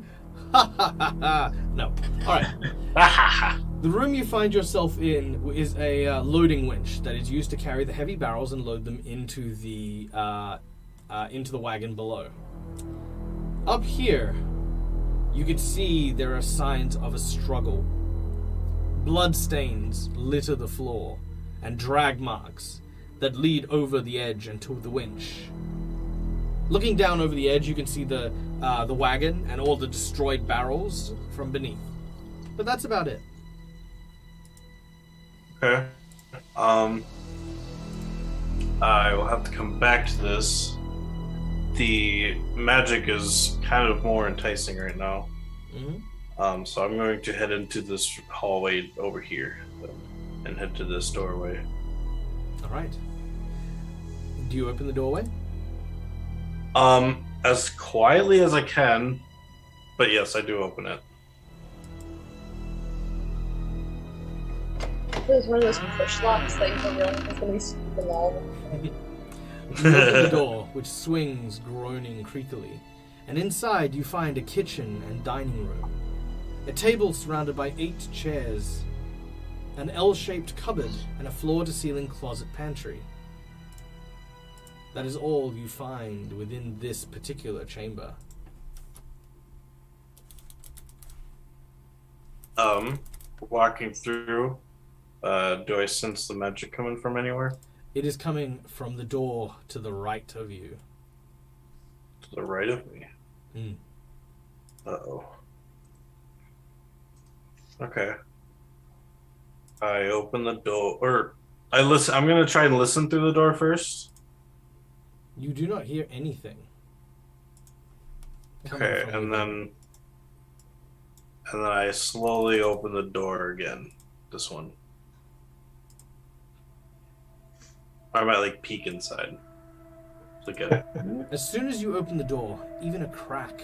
No. All right. The room you find yourself in is a loading winch that is used to carry the heavy barrels and load them into the wagon below. Up here, you can see there are signs of a struggle. Blood stains litter the floor, and drag marks that lead over the edge and to the winch. Looking down over the edge, you can see the wagon and all the destroyed barrels from beneath. But that's about it. Okay. I will have to come back to this. The magic is kind of more enticing right now. Mm-hmm. So I'm going to head into this hallway over here and head to this doorway. All right. Do you open the doorway? As quietly as I can, but yes, I do open it. It's one of those push locks that you don't realize is going to be super loud. You open the door, which swings, groaning creakily, and inside you find a kitchen and dining room. A table surrounded by 8 chairs, an L-shaped cupboard, and a floor-to-ceiling closet pantry. That is all you find within this particular chamber. Walking through, do I sense the magic coming from anywhere? It is coming from the door to the right of you. To the right of me? Mm. Uh-oh. Okay. I open the door, or I listen. I'm gonna try and listen through the door first. You do not hear anything. Okay, and then I slowly open the door again. This one. I might like peek inside. As soon as you open the door, even a crack,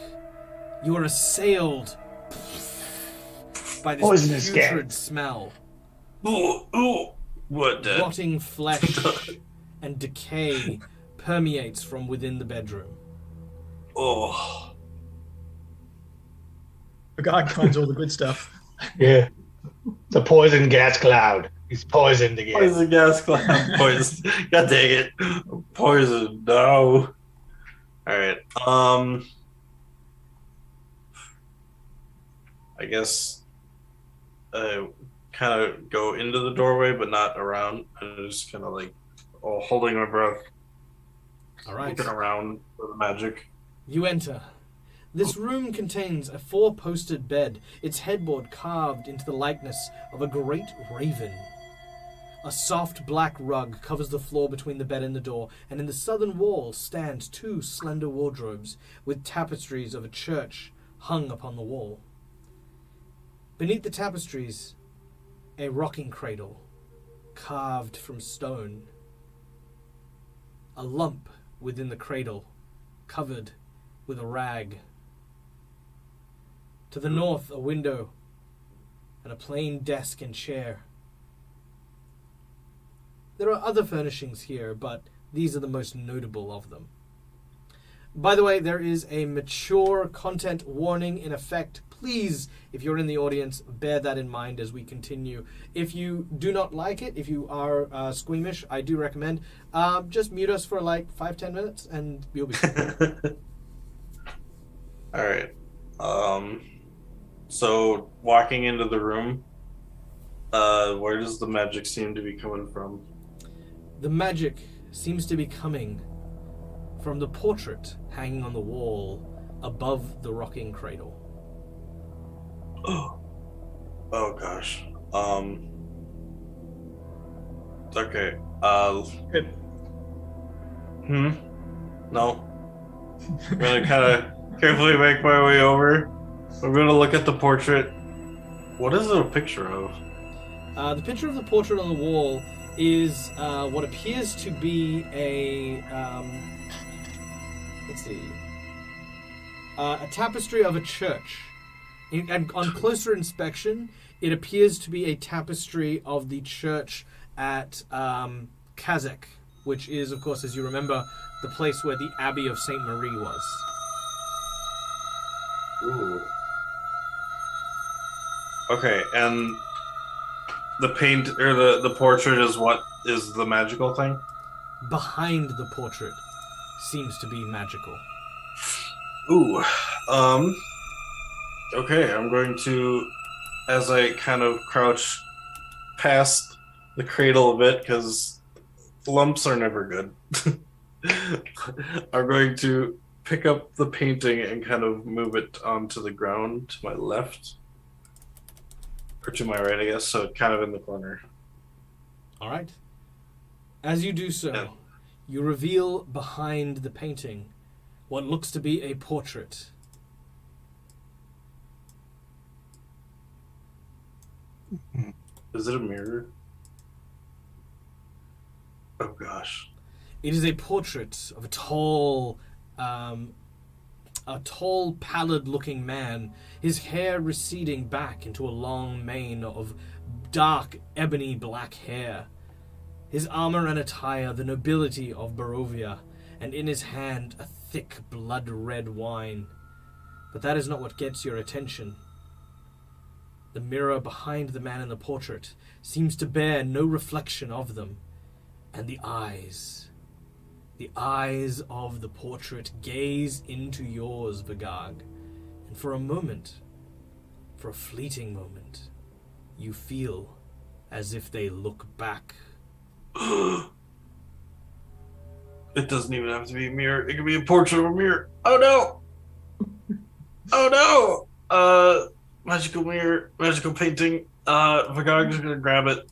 you are assailed by this Poisonous putrid gas. smell. Ooh, what the? Rotting flesh and decay permeates from within the bedroom. Oh. The guard finds all the good stuff. Yeah. It's a poison gas cloud. He's poisoned again. Poison gas cloud. Poison. God dang it. Poison. No. Alright. I guess I kind of go into the doorway, but not around. I'm just kind of like holding my breath. All right. Looking around for the magic. You enter. This room contains a 4-posted bed, its headboard carved into the likeness of a great raven. A soft black rug covers the floor between the bed and the door, and in the southern wall stand 2 slender wardrobes with tapestries of a church hung upon the wall. Beneath the tapestries, a rocking cradle carved from stone. A lump within the cradle covered with a rag. To the north, a window and a plain desk and chair. There are other furnishings here, but these are the most notable of them. By the way, there is a mature content warning in effect. Please, if you're in the audience, bear that in mind as we continue. If you do not like it, if you are squeamish, I do recommend just mute us for like 5-10 minutes and you'll be fine. All right. So walking into the room, where does the magic seem to be coming from? The magic seems to be coming from the portrait hanging on the wall above the rocking cradle. Oh gosh. Okay. Good. No. I'm gonna kind of carefully make my way over. I'm gonna look at the portrait. What is it a picture of? The picture of the portrait on the wall is what appears to be a a tapestry of a church. And on closer inspection, it appears to be a tapestry of the church at Kazakh, which is, of course, as you remember, the place where the Abbey of St. Marie was. Ooh. Okay, and the paint or the portrait is what is the magical thing? Behind the portrait seems to be magical. Ooh. Okay, I'm going to, as I kind of crouch past the cradle a bit, because lumps are never good. I'm going to pick up the painting and kind of move it onto the ground to my left. Or to my right, I guess, so kind of in the corner. All right. As you do so, Yeah. you reveal behind the painting what looks to be a portrait. Is it a mirror? Oh gosh. It is a portrait of a tall, a tall, pallid-looking man, his hair receding back into a long mane of dark, ebony black hair. His armor and attire the nobility of Barovia, and in his hand a thick, blood-red wine. But that is not what gets your attention. The mirror behind the man in the portrait seems to bear no reflection of them, and the eyes of the portrait gaze into yours, Vagag, and for a moment, for a fleeting moment, you feel as if they look back. It doesn't even have to be a mirror. It could be a portrait of a mirror. Oh no! Oh no! Magical mirror, magical painting. Vagag's gonna grab it.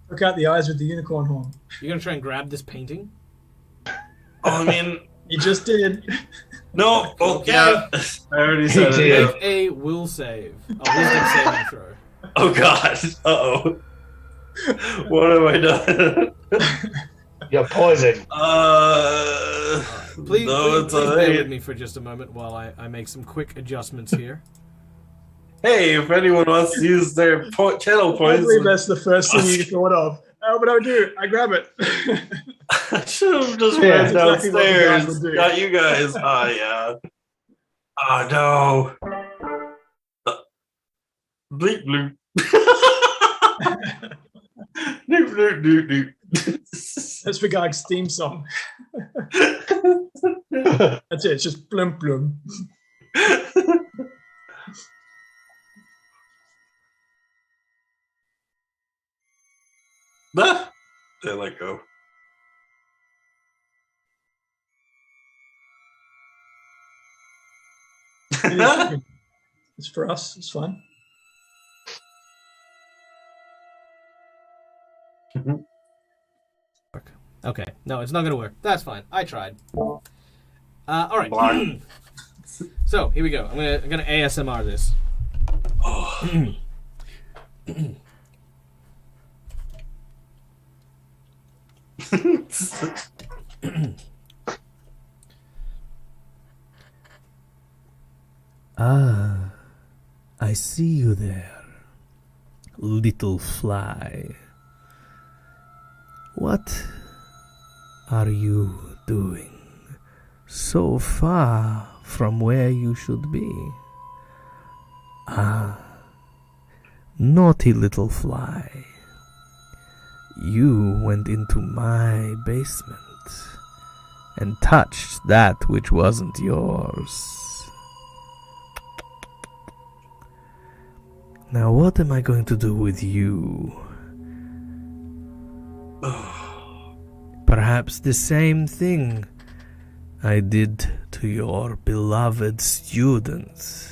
Look out the eyes with the unicorn horn. You're gonna try and grab this painting? Oh, I mean... You just did. No! Oh, Okay. yeah. I already said it. Make a will save. A wisdom saving throw. Oh, God. Uh-oh. What have I done? You're poisoned. Please, No, please it's bear alright. with me for just a moment while I make some quick adjustments here. Hey, if anyone wants to use their channel I points... believe that's the first thing you thought of. Oh, but I do. I grab it. I should have just Yeah, ran that's exactly what the guys downstairs. would do. Got you guys. Oh, yeah. Oh, no. Bleep, bloop. Doop, doop, doop, doop. That's Vagag's theme song. That's it. It's just blum blum. Nah. They let go. It's for us. It's fun. Okay, no, it's not gonna work. That's fine. I tried. All right. Blind. So here we go. I'm gonna ASMR this. Oh. Ah, I see you there, little fly. What are you doing so far from where you should be? Ah, naughty little fly. You went into my basement and touched that which wasn't yours. Now what am I going to do with you? Perhaps the same thing I did to your beloved students.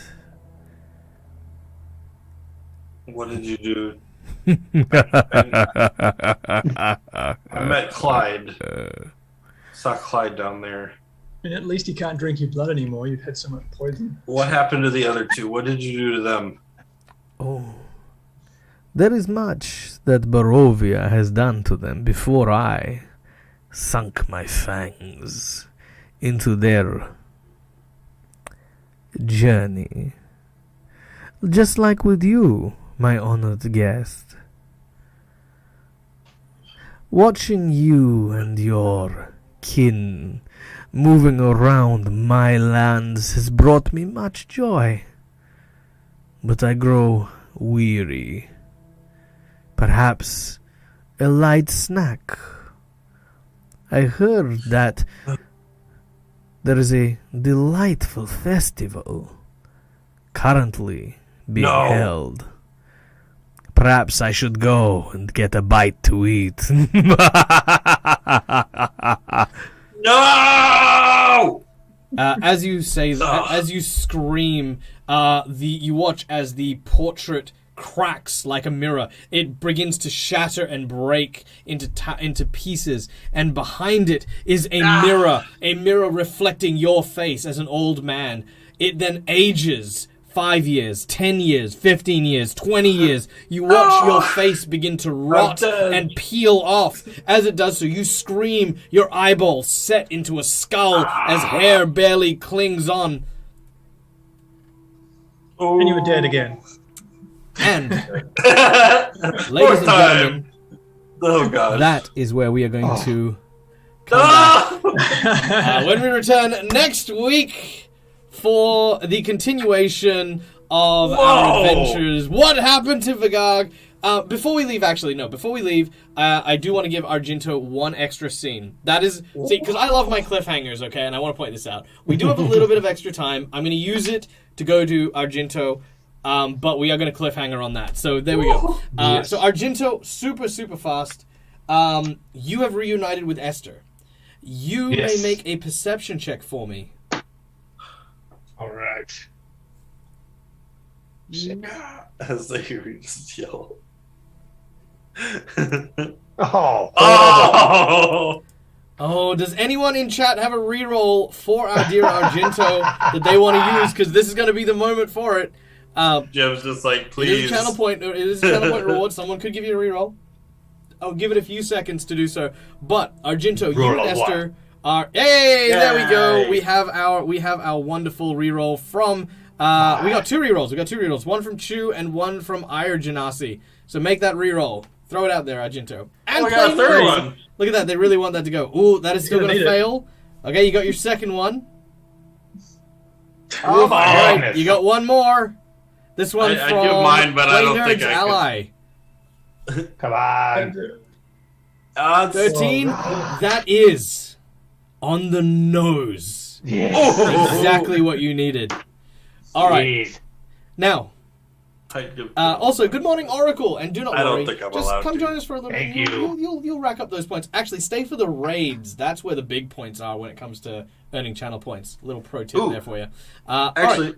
What did you do? I met Clyde. Saw Clyde down there. And at least you can't drink your blood anymore. You've had so much poison. What happened to the other two? What did you do to them? Oh, there is much that Barovia has done to them before I sunk my fangs into their journey. Just like with you, my honored guest. Watching you and your kin moving around my lands has brought me much joy. But I grow weary. Perhaps a light snack. I heard that there is a delightful festival currently being held. Perhaps I should go and get a bite to eat. No! As you say, as you scream, you watch as the portrait cracks like a mirror. It begins to shatter and break into pieces, and behind it is a mirror reflecting your face as an old man. It then ages 5 years, 10 years, 15 years, 20 years. You watch your face begin to rot and peel off. As it does so, you scream, your eyeballs set into a skull as hair barely clings on. And you were dead again. And, Fourth ladies and time. gentlemen, Oh god. that is where we are going to come back. No! When we return next week for the continuation of our Whoa. adventures. What happened to Vagog? Before we leave, I do want to give Argento one extra scene. That is, see, because I love my cliffhangers, okay, and I want to point this out. We do have a little bit of extra time. I'm going to use it to go to Argento, but we are going to cliffhanger on that. So there we go. Yes. So Argento, super, super fast. You have reunited with Esther. You Yes. may make a perception check for me. All right. As they hear you just yell. Oh. Oh! Oh, does anyone in chat have a reroll for our dear Argento that they want to use? Because this is going to be the moment for it. Jim's just like, It please. is a channel point. It is a channel point reward. Someone could give you a reroll. I'll give it a few seconds to do so. But Argento, you Roll and a Esther are. Hey, there we go. Yay. We have our wonderful reroll from. We got two rerolls. One from Chu and one from Ire Janasi. So make that reroll. Throw it out there, Argento. And Oh, I got a play third nice. one. Look at that. They really want that to go. Ooh, that is still You're going gonna to need it. fail. Okay, you got your second one. Oh, my All right, goodness. you got one more. This one I from give mine, but I Play don't think Nerds I could. Ally. Come on. 13. Oh, That is on the nose. Yes. Oh. Exactly what you needed. All right. Jeez. Now, I'd give- also, good morning, Oracle, and do not I don't worry. think I'm just allowed come to. join us for a little Thank bit. you. You'll rack up those points. Actually, stay for the raids. That's where the big points are when it comes to earning channel points. Little pro tip Ooh. there for you. All Actually, right.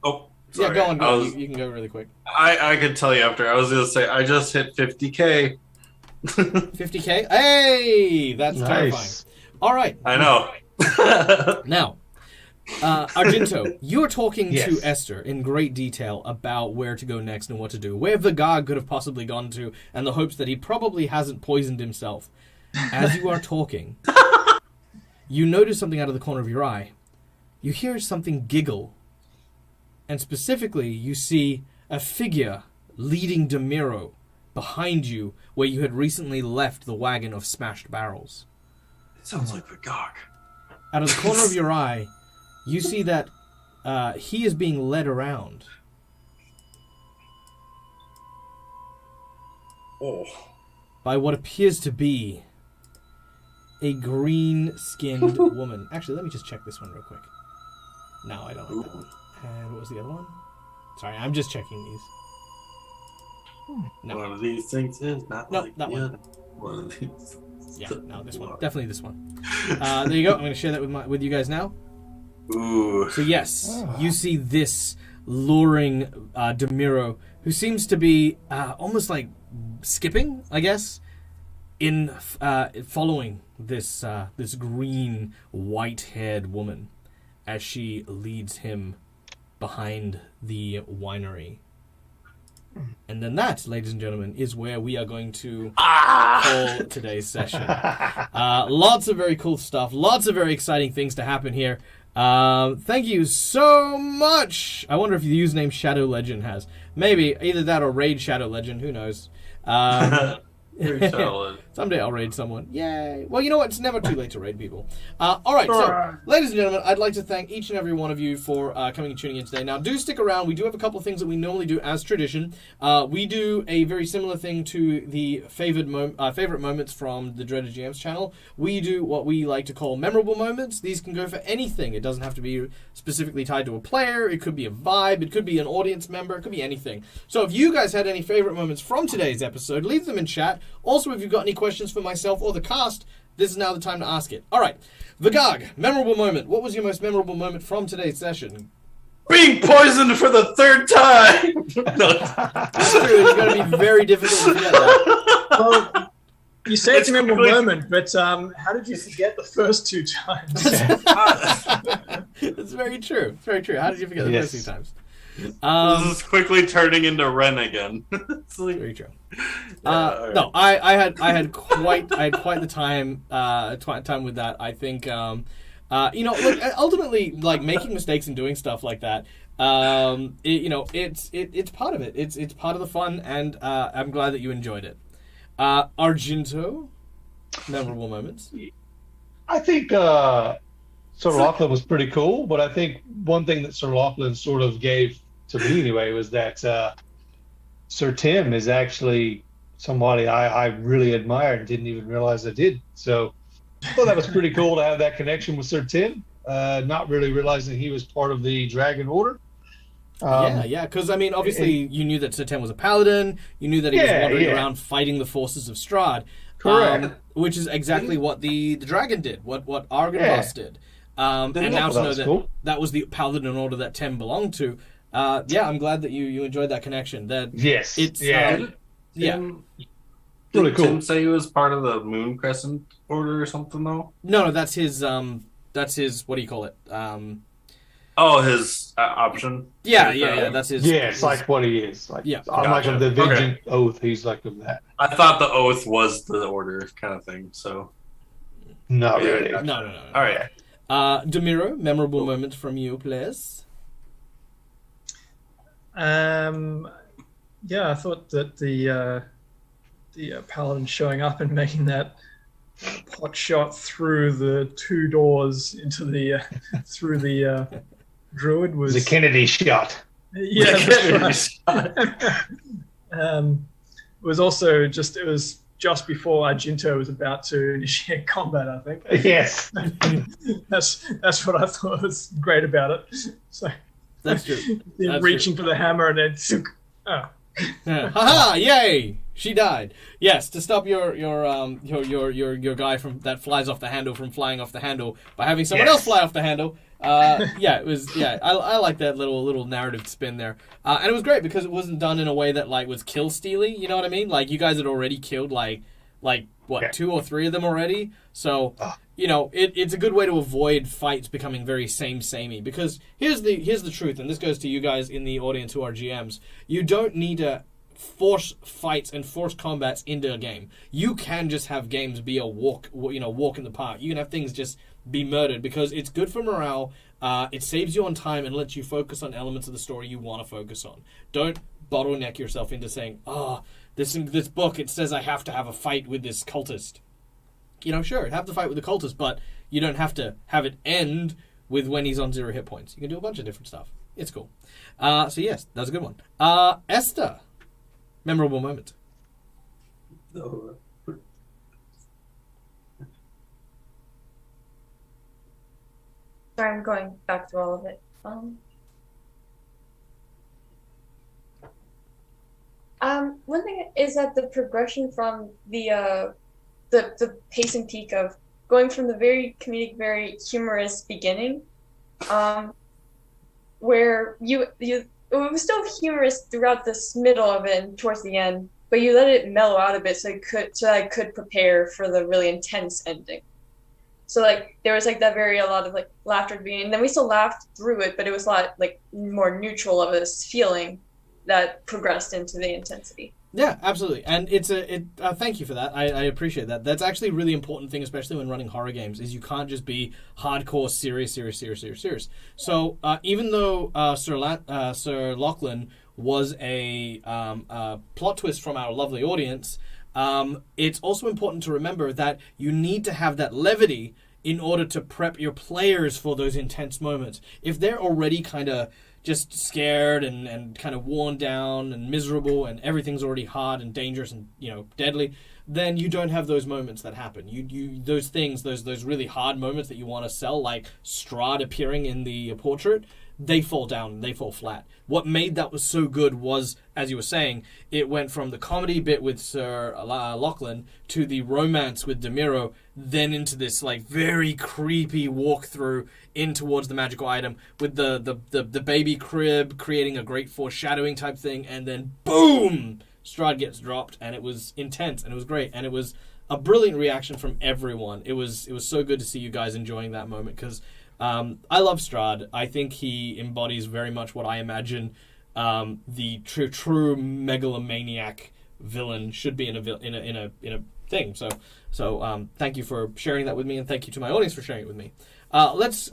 oh, sorry. Yeah, go on. I, was, You can go really quick. I could tell you after. I was going to say, I just hit 50K. 50K. Hey, that's terrifying. Nice. All right. I know. Now, Argento, you're talking Yes. to Esther in great detail about where to go next and what to do, where Vagog could have possibly gone to, and the hopes that he probably hasn't poisoned himself. As you are talking, you notice something out of the corner of your eye. You hear something giggle, and specifically, you see a figure leading Demiro behind you, where you had recently left the wagon of smashed barrels. It sounds like Vagog. Out of the corner of your eye, you see that he is being led around. Oh. By what appears to be a green-skinned woman. Actually, let me just check this one real quick. No, I don't like that one. And what was the other one? Sorry, I'm just checking these. No. One of these things is not No, like that the one. other. One of these. Yeah, no, this one. Definitely this one. There you go. I'm going to share that with you guys now. Ooh. So yes, you see this luring Demiro, who seems to be almost like skipping, I guess, in following this this green, white-haired woman as she leads him behind the winery. And then that, ladies and gentlemen, is where we are going to call today's session. Lots of very cool stuff. Lots of very exciting things to happen here. Thank you so much. I wonder if the username Shadow Legend has. Maybe. Either that or Raid Shadow Legend. Who knows? Very solid. Someday I'll raid someone. Yay. Well, you know what? It's never too late to raid people. All right. So, ladies and gentlemen, I'd like to thank each and every one of you for coming and tuning in today. Now, do stick around. We do have a couple of things that we normally do as tradition. We do a very similar thing to the favorite moments from the Dreaded GM's channel. We do what we like to call memorable moments. These can go for anything. It doesn't have to be specifically tied to a player. It could be a vibe. It could be an audience member. It could be anything. So if you guys had any favorite moments from today's episode, leave them in chat. Also, if you've got any questions for myself or the cast, this is now the time to ask it. All right. Vagog, memorable moment. What was your most memorable moment from today's session? Being poisoned for the third time! No. It's true. It's going to be very difficult to forget that. Well, you say it's a memorable quickly- moment, but how did you forget the first two times? It's very true. It's very true. How did you forget the Yes. first two times? This is quickly turning into Ren again. It's like, Very true. all right. No, I had quite the time time with that. I think look, ultimately, like, making mistakes and doing stuff like that, It's part of it. It's part of the fun, and I'm glad that you enjoyed it. Argento, memorable moments. I think Sir Lachlan was pretty cool, but I think one thing that Sir Lachlan sort of gave to me anyway was that Sir Tim is actually somebody I really admired and didn't even realize I did. So I thought that was pretty cool to have that connection with Sir Tim, not really realizing he was part of the Dragon Order. Yeah, because I mean, obviously, you knew that Sir Tim was a paladin. You knew that he was wandering around fighting the forces of Strahd. Correct. Which is exactly what the dragon did, what Argonvoss did. And now to know that that was the paladin order that Tim belonged to. I'm glad that you enjoyed that connection. Yes. It's Didn't really cool. Tim say he was part of the Moon Crescent Order or something, though? No, that's his. What do you call it? His option. Yeah. That's his. Yeah, it's like what he is. Like, yeah. I'm like of the Vengeance Oath. He's like of that. I thought the Oath was the order kind of thing. So. Not really. No. All right. Demiro, memorable moments from you, please. I thought that the paladin showing up and making that pot shot through the two doors into the through the druid was The Kennedy shot. Yeah, that's right. It was also it was just before Argento was about to initiate combat, I think. Yes. That's what I thought was great about it. So That's true. That's reaching for the hammer and then haha! Yay! She died. Yes, to stop your guy from that flies off the handle from flying off the handle by having someone else fly off the handle. It was. I like that little narrative spin there, and it was great because it wasn't done in a way that like was kill steely. You know what I mean? Like you guys had already killed like 2 or 3 of them already. So it's a good way to avoid fights becoming very samey. Because here's the truth, and this goes to you guys in the audience who are GMs. You don't need to force fights and force combats into a game. You can just have games be a walk in the park. You can have things just be murdered because it's good for morale. It saves you on time and lets you focus on elements of the story you want to focus on. Don't bottleneck yourself into saying, this book, it says I have to have a fight with this cultist. Sure, have the fight with the cultist, but you don't have to have it end with when he's on 0 hit points. You can do a bunch of different stuff. It's cool. So yes, that's a good one. Esther, memorable moment. Sorry, I'm going back through all of it. One thing is that the progression from the pace and peak of going from the very comedic, very humorous beginning, where it was still humorous throughout this middle of it and towards the end, but you let it mellow out a bit so I could prepare for the really intense ending. So there was a lot of laughter at the beginning, and then we still laughed through it, but it was a lot more neutral of this feeling that progressed into the intensity. Yeah, absolutely, and thank you for that. I appreciate that. That's actually a really important thing, especially when running horror games, is you can't just be hardcore serious. So even though Sir Lachlan was a plot twist from our lovely audience, it's also important to remember that you need to have that levity in order to prep your players for those intense moments. If they're already kind of just scared and kind of worn down and miserable and everything's already hard and dangerous and deadly, then you don't have those moments that happen. Those really hard moments that you want to sell, like Strahd appearing in the portrait, they fall down, they fall flat. What made that was so good was, as you were saying, it went from the comedy bit with Sir Lachlan to the romance with Demiro, then into this very creepy walkthrough in towards the magical item with the baby crib creating a great foreshadowing type thing, and then boom, Strahd gets dropped, and it was intense and it was great, and it was a brilliant reaction from everyone. It was so good to see you guys enjoying that moment because I love Strahd. I think he embodies very much what I imagine the true megalomaniac villain should be in a thing. So thank you for sharing that with me, and thank you to my audience for sharing it with me. Let's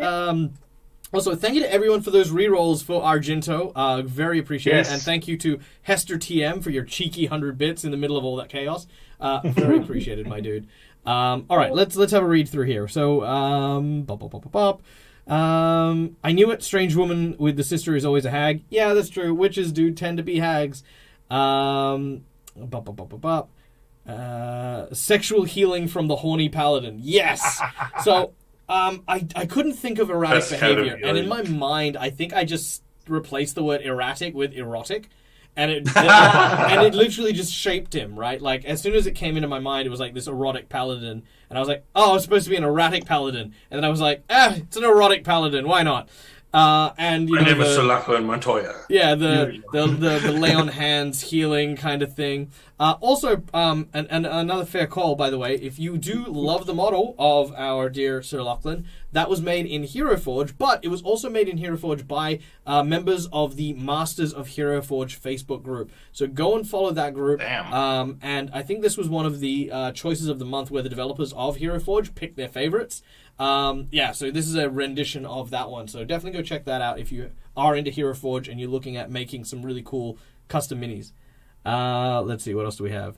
Also, thank you to everyone for those rerolls for Argento. Very appreciated. Yes. And thank you to Hester TM for your cheeky 100 bits in the middle of all that chaos. Very appreciated, my dude. All right, let's have a read through here. So, I knew it. Strange woman with the sister is always a hag. Yeah, that's true. Witches do tend to be hags. Sexual healing from the horny paladin. Yes. So, I couldn't think of erratic That's kind of behavior, and in weird. my mind, I think I just replaced the word erratic with erotic. And it literally just shaped him, right? Like, as soon as it came into my mind, it was like this erotic paladin. And I was like, oh, it's supposed to be an erratic paladin. And then I was like, it's an erotic paladin. Why not? And, you My know, name is Sulaco and Montoya. yeah, the lay on hands healing kind of thing. Also, and another fair call, by the way, if you do love the model of our dear Sir Lachlan, that was made in Hero Forge, but it was also made in Hero Forge by members of the Masters of Hero Forge Facebook group. So go and follow that group. Damn. And I think this was one of the choices of the month where the developers of Hero Forge picked their favorites. Yeah, so this is a rendition of that one. So definitely go check that out if you are into Hero Forge and you're looking at making some really cool custom minis. Let's see, what else do we have?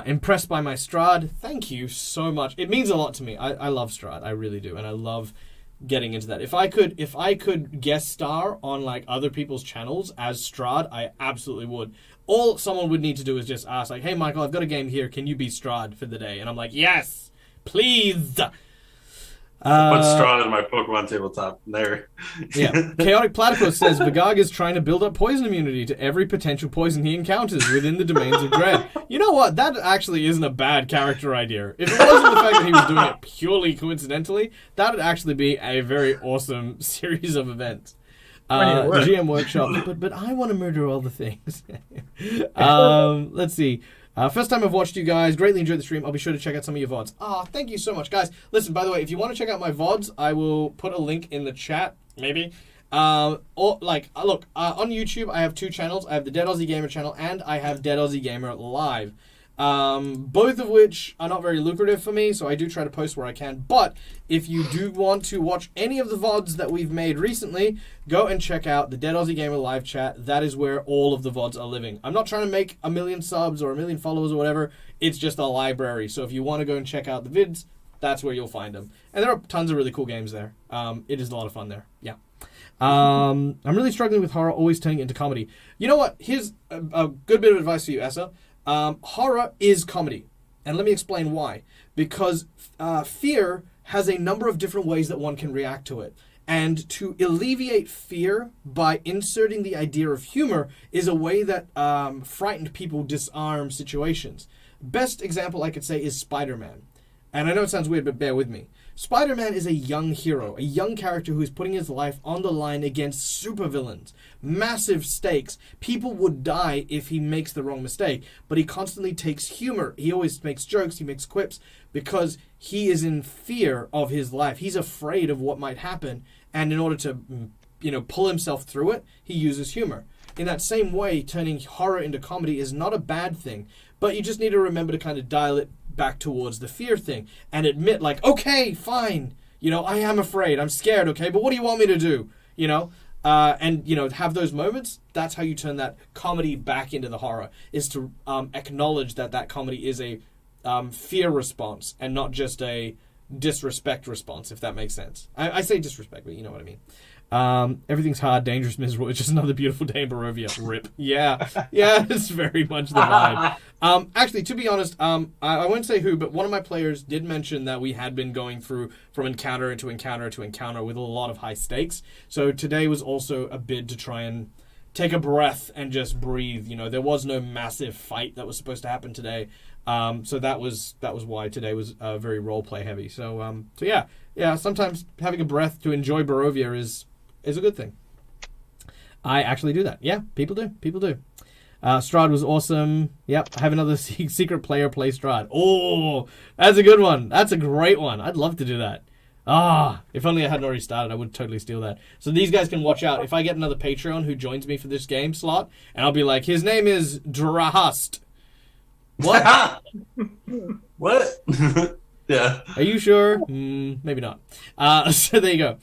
Impressed by my Strahd. Thank you so much. It means a lot to me. I love Strahd. I really do. And I love getting into that. If I could guest star on like other people's channels as Strahd, I absolutely would. All someone would need to do is just ask like, hey Michael, I've got a game here. Can you be Strahd for the day? And I'm like, yes, please. Put Strahd in my Pokemon tabletop. There. Yeah. Chaotic Platypus says Vigag is trying to build up poison immunity to every potential poison he encounters within the domains of dread. You know what? That actually isn't a bad character idea. If it wasn't the fact that he was doing it purely coincidentally, that would actually be a very awesome series of events. GM Workshop, but I want to murder all the things. Let's see. First time I've watched you guys. Greatly enjoyed the stream. I'll be sure to check out some of your VODs. Thank you so much, guys. Listen, by the way, if you want to check out my VODs, I will put a link in the chat, maybe. On YouTube, I have two channels. I have the Dead Aussie Gamer channel, and I have Dead Aussie Gamer Live. Both of which are not very lucrative for me, so I do try to post where I can. But if you do want to watch any of the VODs that we've made recently, go and check out the Dead Aussie Gamer live chat. That is where all of the VODs are living. I'm not trying to make 1 million subs or 1 million followers or whatever. It's just a library. So if you want to go and check out the vids, that's where you'll find them. And there are tons of really cool games there. It is a lot of fun there. Yeah. I'm really struggling with horror always turning into comedy. You know what? Here's a good bit of advice for you, Essa. Horror is comedy. And let me explain why. Because fear has a number of different ways that one can react to it. And to alleviate fear by inserting the idea of humor is a way that frightened people disarm situations. Best example I could say is Spider-Man. And I know it sounds weird, but bear with me. Spider-Man is a young hero, a young character who is putting his life on the line against supervillains. Massive stakes. People would die if he makes the wrong mistake, but he constantly takes humor. He always makes jokes, he makes quips, because he is in fear of his life. He's afraid of what might happen, and in order to, pull himself through it, he uses humor. In that same way, turning horror into comedy is not a bad thing, but you just need to remember to kind of dial it back towards the fear thing and admit like, okay, fine, I am afraid, I'm scared, okay, but what do you want me to do? And have those moments. That's how you turn that comedy back into the horror, is to acknowledge that comedy is a fear response and not just a disrespect response, if that makes sense. I say disrespect, but you know what I mean. Everything's hard, dangerous, miserable. It's just another beautiful day in Barovia. Rip. Yeah, it's very much the vibe. Actually, to be honest, I won't say who, but one of my players did mention that we had been going through from encounter to encounter to encounter with a lot of high stakes. So today was also a bid to try and take a breath and just breathe. There was no massive fight that was supposed to happen today. So that was why today was very roleplay heavy. So yeah. Sometimes having a breath to enjoy Barovia is a good thing. I actually do that. Yeah, people do. Strahd was awesome. Yep, I have another secret player play Strahd. Oh, that's a good one. That's a great one. I'd love to do that. If only I hadn't already started, I would totally steal that. So these guys can watch out. If I get another Patreon who joins me for this game slot, and I'll be like, his name is Drahust. What? What? Yeah. Are you sure? Maybe not. So there you go.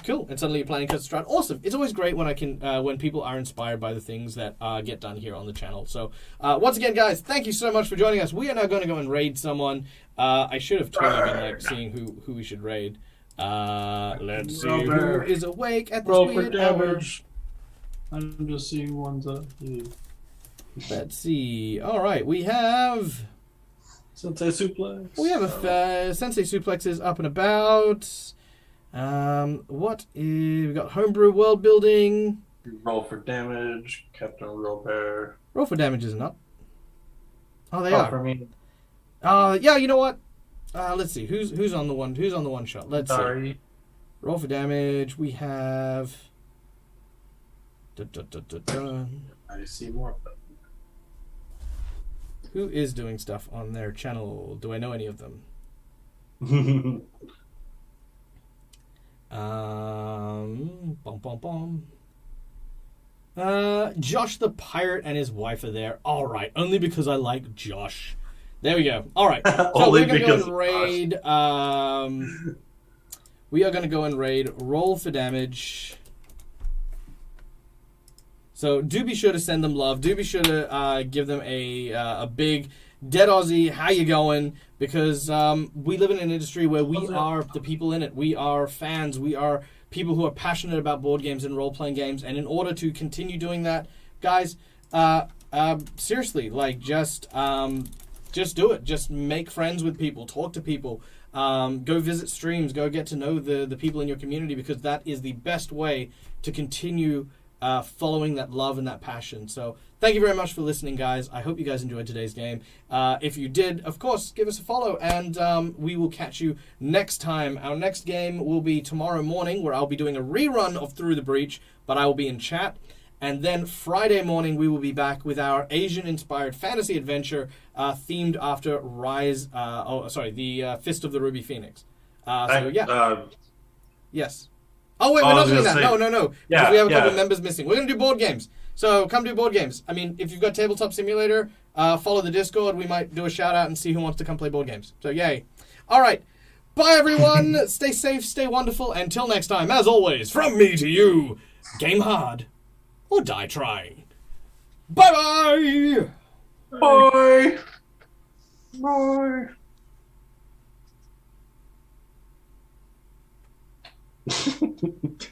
Cool. And suddenly you're planning to Strahd. Awesome. It's always great when I can when people are inspired by the things that get done here on the channel. So once again, guys, thank you so much for joining us. We are now going to go and raid someone. I should have totally been like seeing who we should raid. Let's see who is awake at this Roll for weird hour. damage. I'm just seeing ones up. Let's see. All right, we have. Sensei suplex. We have a Sensei Suplexes up and about. We got homebrew world building. Roll for damage. Captain Robert. Roll for damage isn't up. Oh, they Oh, are. for me. Yeah. You know what? Let's see. Who's on the one? Who's on the one shot? Let's see. Sorry. Roll for damage. We have. I see more. Who is doing stuff on their channel? Do I know any of them? Josh the pirate and his wife are there. All right, only because I like Josh. There we go. All right, so Only we're gonna go because and raid. We are gonna go and raid. Roll for damage. So do be sure to send them love. Do be sure to give them a big dead Aussie. How you going? Because we live in an industry where we are the people in it. We are fans. We are people who are passionate about board games and role-playing games. And in order to continue doing that, guys, seriously, like just do it. Just make friends with people. Talk to people. Go visit streams. Go get to know the people in your community, because that is the best way to continue following that love and that passion. So thank you very much for listening, guys. I hope you guys enjoyed today's game. If you did, of course, give us a follow, and we will catch you next time. Our next game will be tomorrow morning, where I'll be doing a rerun of Through the Breach, but I will be in chat. And then Friday morning, we will be back with our Asian-inspired fantasy adventure themed after the Fist of the Ruby Phoenix. Yes. Oh, wait, we're not doing that. No. Yeah, Because we have a couple of members missing. We're going to do board games. So come do board games. I mean, if you've got Tabletop Simulator, follow the Discord. We might do a shout-out and see who wants to come play board games. So, yay. All right. Bye, everyone. Stay safe, stay wonderful. Until next time, as always, from me to you, game hard or die trying. Bye-bye. Bye. Bye.